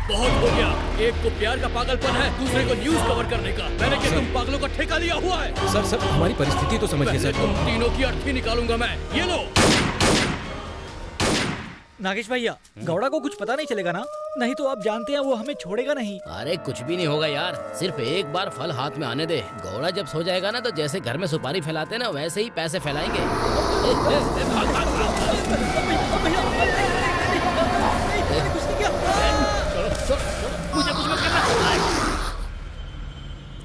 बहुत हो गया। एक को प्यार का पागलपन है, दूसरे को न्यूज कवर करने का। मैंने क्या तुम पागलों का ठेका लिया हुआ है? सर हमारी परिस्थिति तो समझिए सर। तुम तीनों की अर्थी निकालूंगा मैं। ये लो। नागेश भैया, गौड़ा को कुछ पता नहीं चलेगा ना? नहीं तो आप जानते हैं वो हमें छोड़ेगा नहीं। अरे कुछ भी नहीं होगा यार, सिर्फ एक बार फल हाथ में आने दे। गौड़ा जब सो जाएगा ना तो जैसे घर में सुपारी फैलाते ना वैसे ही पैसे फैलाएंगे। मुझे कुछ मत करना।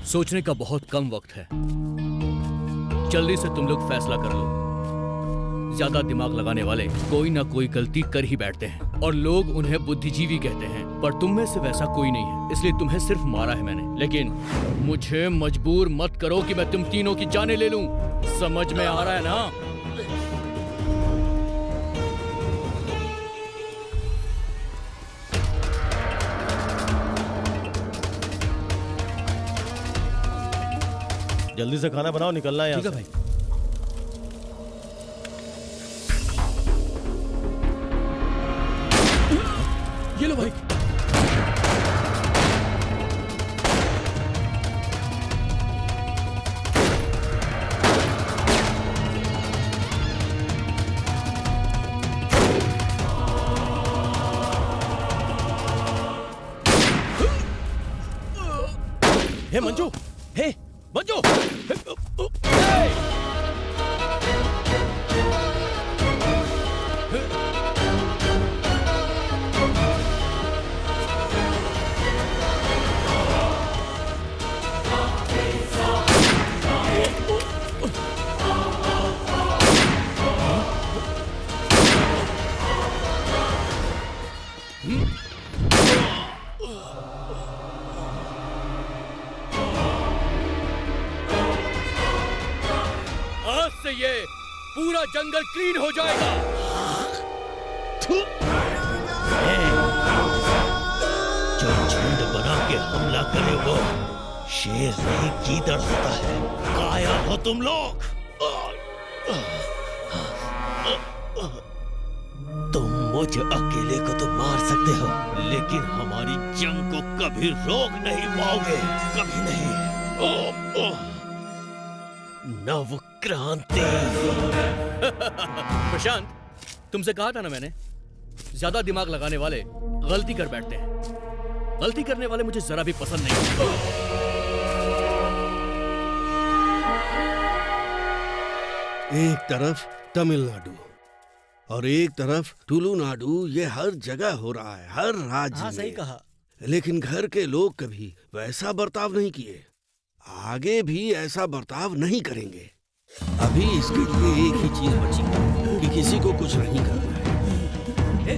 सोचने का बहुत कम वक्त है, जल्दी से तुम लोग फैसला कर लो। ज्यादा दिमाग लगाने वाले कोई ना कोई गलती कर ही बैठते हैं और लोग उन्हें बुद्धिजीवी कहते हैं, पर तुम में से वैसा कोई नहीं है, इसलिए तुम्हें सिर्फ मारा है मैंने। लेकिन मुझे मजबूर मत करो कि मैं तुम तीनों की जानें ले लूं। समझ में आ रहा है ना? जल्दी से खाना बनाओ, निकलना है यहाँ से। ठीक है भाई। भाई। हे मंजू, हे मंजू, आज से ये पूरा जंगल क्लीन हो जाएगा। जो झुंड बना के हमला करे वो शेर नहीं गीदड़ होता है। काया हो तुम लोग। तुम मुझ अकेले को तो मार सकते हो, लेकिन हमारी जंग को कभी रोक नहीं पाओगे, कभी नहीं। नव क्रांति। प्रशांत, तुमसे कहा था ना मैंने, ज्यादा दिमाग लगाने वाले गलती कर बैठते हैं। गलती करने वाले मुझे जरा भी पसंद नहीं। एक तरफ तमिलनाडु और एक तरफ तुलुनाडु, ये हर जगह हो रहा है, हर राज्य में। सही कहा। लेकिन घर के लोग कभी वैसा बर्ताव नहीं किए, आगे भी ऐसा बर्ताव नहीं करेंगे। अभी इसके लिए एक ही चीज बची कि किसी को कुछ नहीं करना है।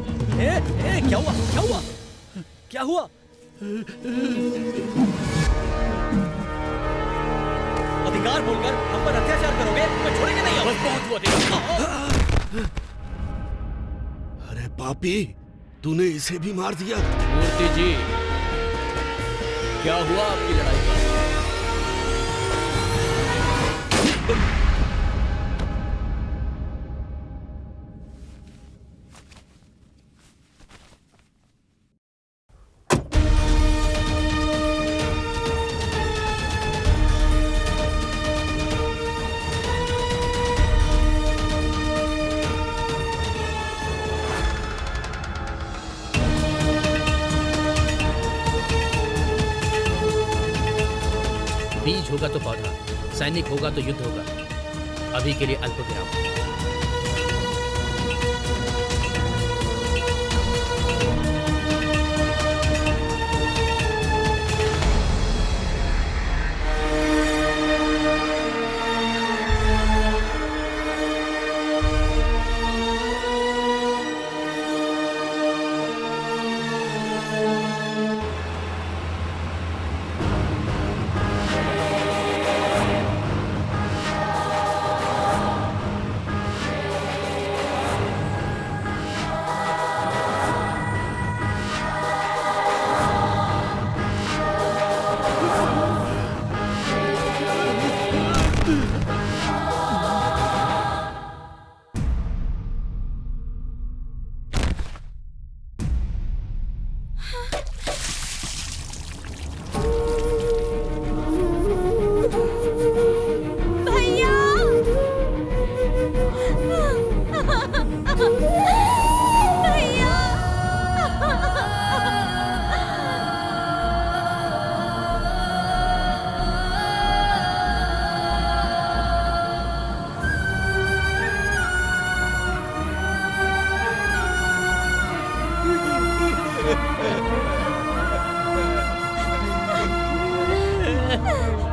क्या हुआ? क्या हुआ? क्या हुआ? अधिकार बोलकर हम पर अत्याचार करोगे तो छोड़ेंगे नहीं। बस बहुत हुआ तेरा। अरे पापी, तूने इसे भी मार दिया। मूर्ति जी, क्या हुआ आपकी लड़ाई का? बीज होगा तो पौधा, सैनिक होगा तो युद्ध होगा। अभी के लिए अल्प विराम।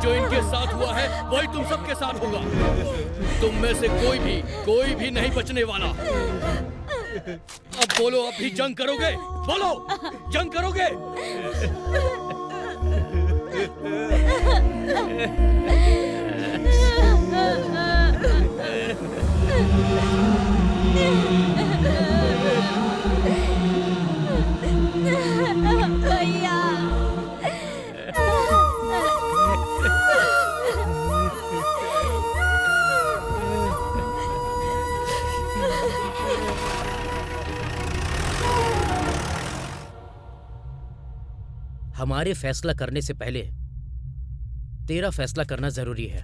जो इनके साथ हुआ है वही तुम सबके साथ होगा। तुम में से कोई भी नहीं बचने वाला। अब बोलो, अब भी जंग करोगे? बोलो, जंग करोगे? भैया हमारे फैसला करने से पहले तेरा फैसला करना जरूरी है।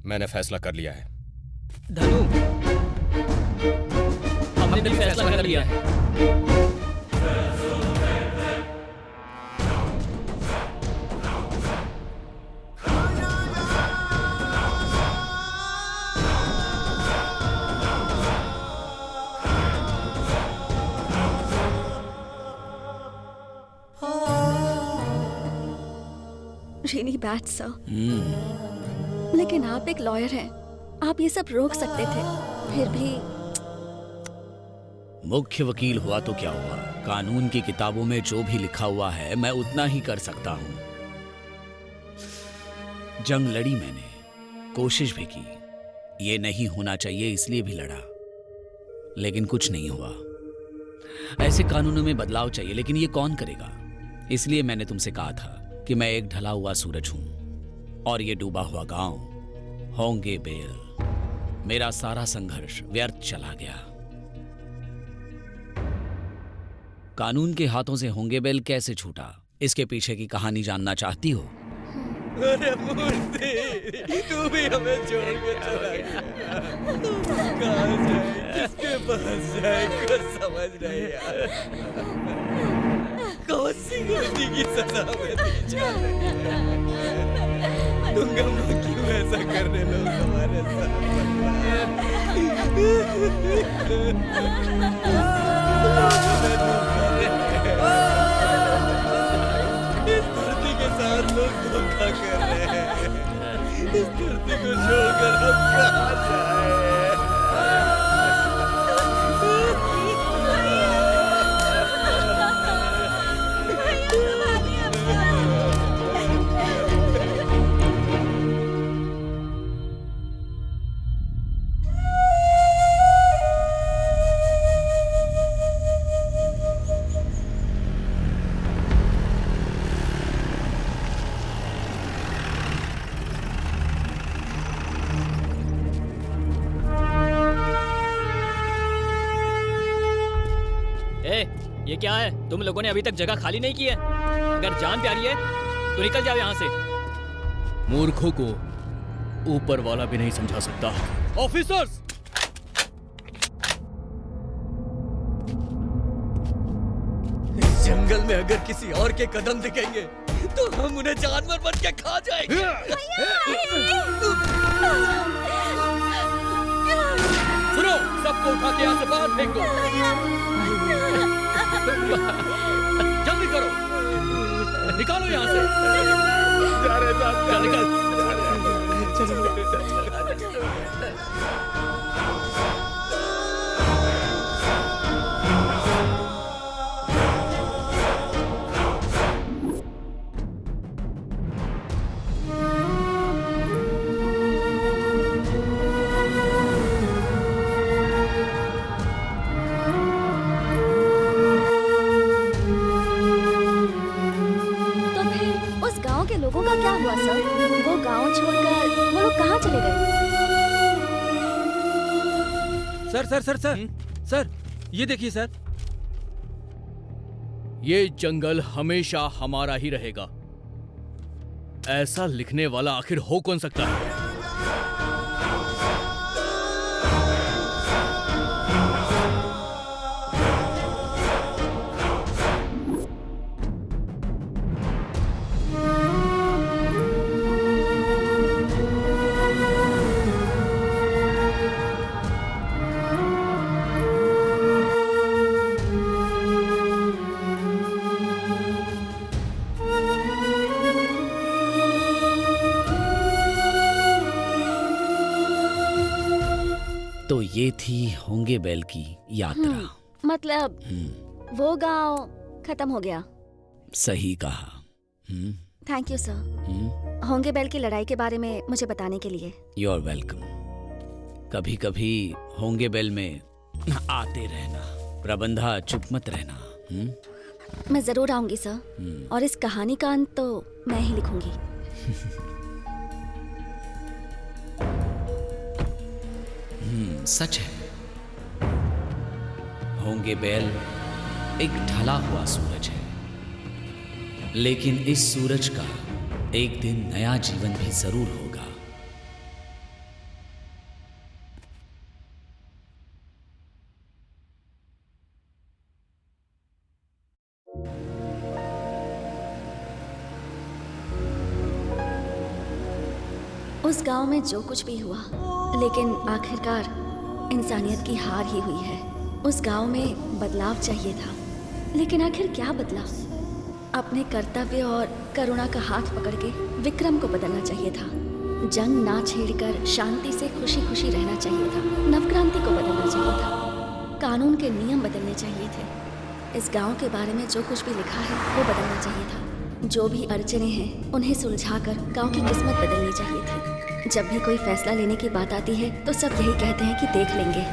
मैंने फैसला कर लिया है। धनु, हमने भी फैसला कर लिया है। Really bad, sir. लेकिन आप एक लॉयर हैं, आप ये सब रोक सकते थे, फिर भी। मुख्य वकील हुआ तो क्या हुआ, कानून की किताबों में जो भी लिखा हुआ है मैं उतना ही कर सकता हूं। जंग लड़ी मैंने, कोशिश भी की, ये नहीं होना चाहिए इसलिए भी लड़ा, लेकिन कुछ नहीं हुआ। ऐसे कानूनों में बदलाव चाहिए, लेकिन ये कौन करेगा? इसलिए मैंने तुमसे कहा था कि मैं एक ढला हुआ सूरज हूं, और ये डूबा हुआ गांव होंगे बेल। मेरा सारा संघर्ष व्यर्थ चला गया। कानून के हाथों से होंगे बेल कैसे छूटा, इसके पीछे की कहानी जानना चाहती हो? अरे मूर्ति, तू भी हमें छोड़ के चला गया। कहाँ जाए, किसके पास जाए, कुछ समझ नहीं यार। कौन सी गलती की सजा में दी जा रही है? तुंगम्मा क्यों ऐसा करने लोग हमारे साथ? इस धरती के साथ लोग धोखा कर रहे हैं। इस धरती को छोड़कर हम कहाँ जाए? ये क्या है? तुम लोगों ने अभी तक जगह खाली नहीं की है। अगर जान प्यारी है तो निकल जाओ यहाँ से। मूर्खों को ऊपर वाला भी नहीं समझा सकता। ऑफिसर्स! इस जंगल में अगर किसी और के कदम दिखेंगे तो हम उन्हें जानवर बन के खा जाएंगे। सुनो, सबको उठा के यहाँ से बाहर फेंक दो। जल्दी करो, निकालो यहाँ से। चल निकल। लोगों का क्या हुआ सर? वो गांव छोड़कर वो लोग कहाँ चले गए? Sir sir sir sir sir, ये देखिए सर। ये जंगल हमेशा हमारा ही रहेगा। ऐसा लिखने वाला आखिर हो कौन सकता है? तो ये थी होंगे बेल की यात्रा। मतलब वो गांव खत्म हो गया। सही कहा। थैंक यू सर, होंगे बेल की लड़ाई के बारे में मुझे बताने के लिए। You are welcome. कभी कभी होंगे बेल में आते रहना। प्रबंधा, चुप मत रहना। मैं जरूर आऊंगी सर, और इस कहानी का अंत तो मैं ही लिखूंगी। सच है, होंगे बेल एक ढला हुआ सूरज है, लेकिन इस सूरज का एक दिन नया जीवन भी जरूर होगा। उस गांव में जो कुछ भी हुआ, लेकिन आखिरकार इंसानियत की हार ही हुई है। उस गांव में बदलाव चाहिए था, लेकिन आखिर क्या बदला? अपने कर्तव्य और करुणा का हाथ पकड़ के विक्रम को बदलना चाहिए था। जंग ना छेड़कर शांति से खुशी खुशी रहना चाहिए था। नवक्रांति को बदलना चाहिए था। कानून के नियम बदलने चाहिए थे। इस गांव के बारे में जो कुछ भी लिखा है वो बदलना चाहिए था। जो भी अड़चने हैं उन्हें सुलझाकर गांव की किस्मत बदलनी चाहिए थी। जब भी कोई फैसला लेने की बात आती है तो सब यही कहते हैं कि देख लेंगे,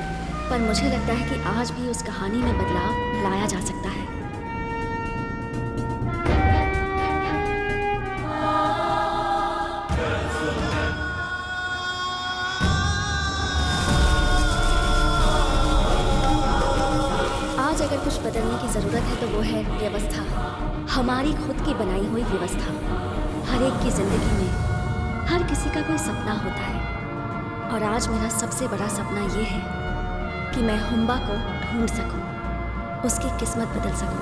पर मुझे लगता है कि आज भी उस कहानी में बदलाव लाया जा सकता है। आज अगर कुछ बदलने की जरूरत है तो वो है व्यवस्था, हमारी खुद की बनाई हुई व्यवस्था। हर एक की जिंदगी में हर किसी का कोई सपना होता है, और आज मेरा सबसे बड़ा सपना ये है कि मैं हुम्बा को ढूंढ सकूं, उसकी किस्मत बदल सकूं।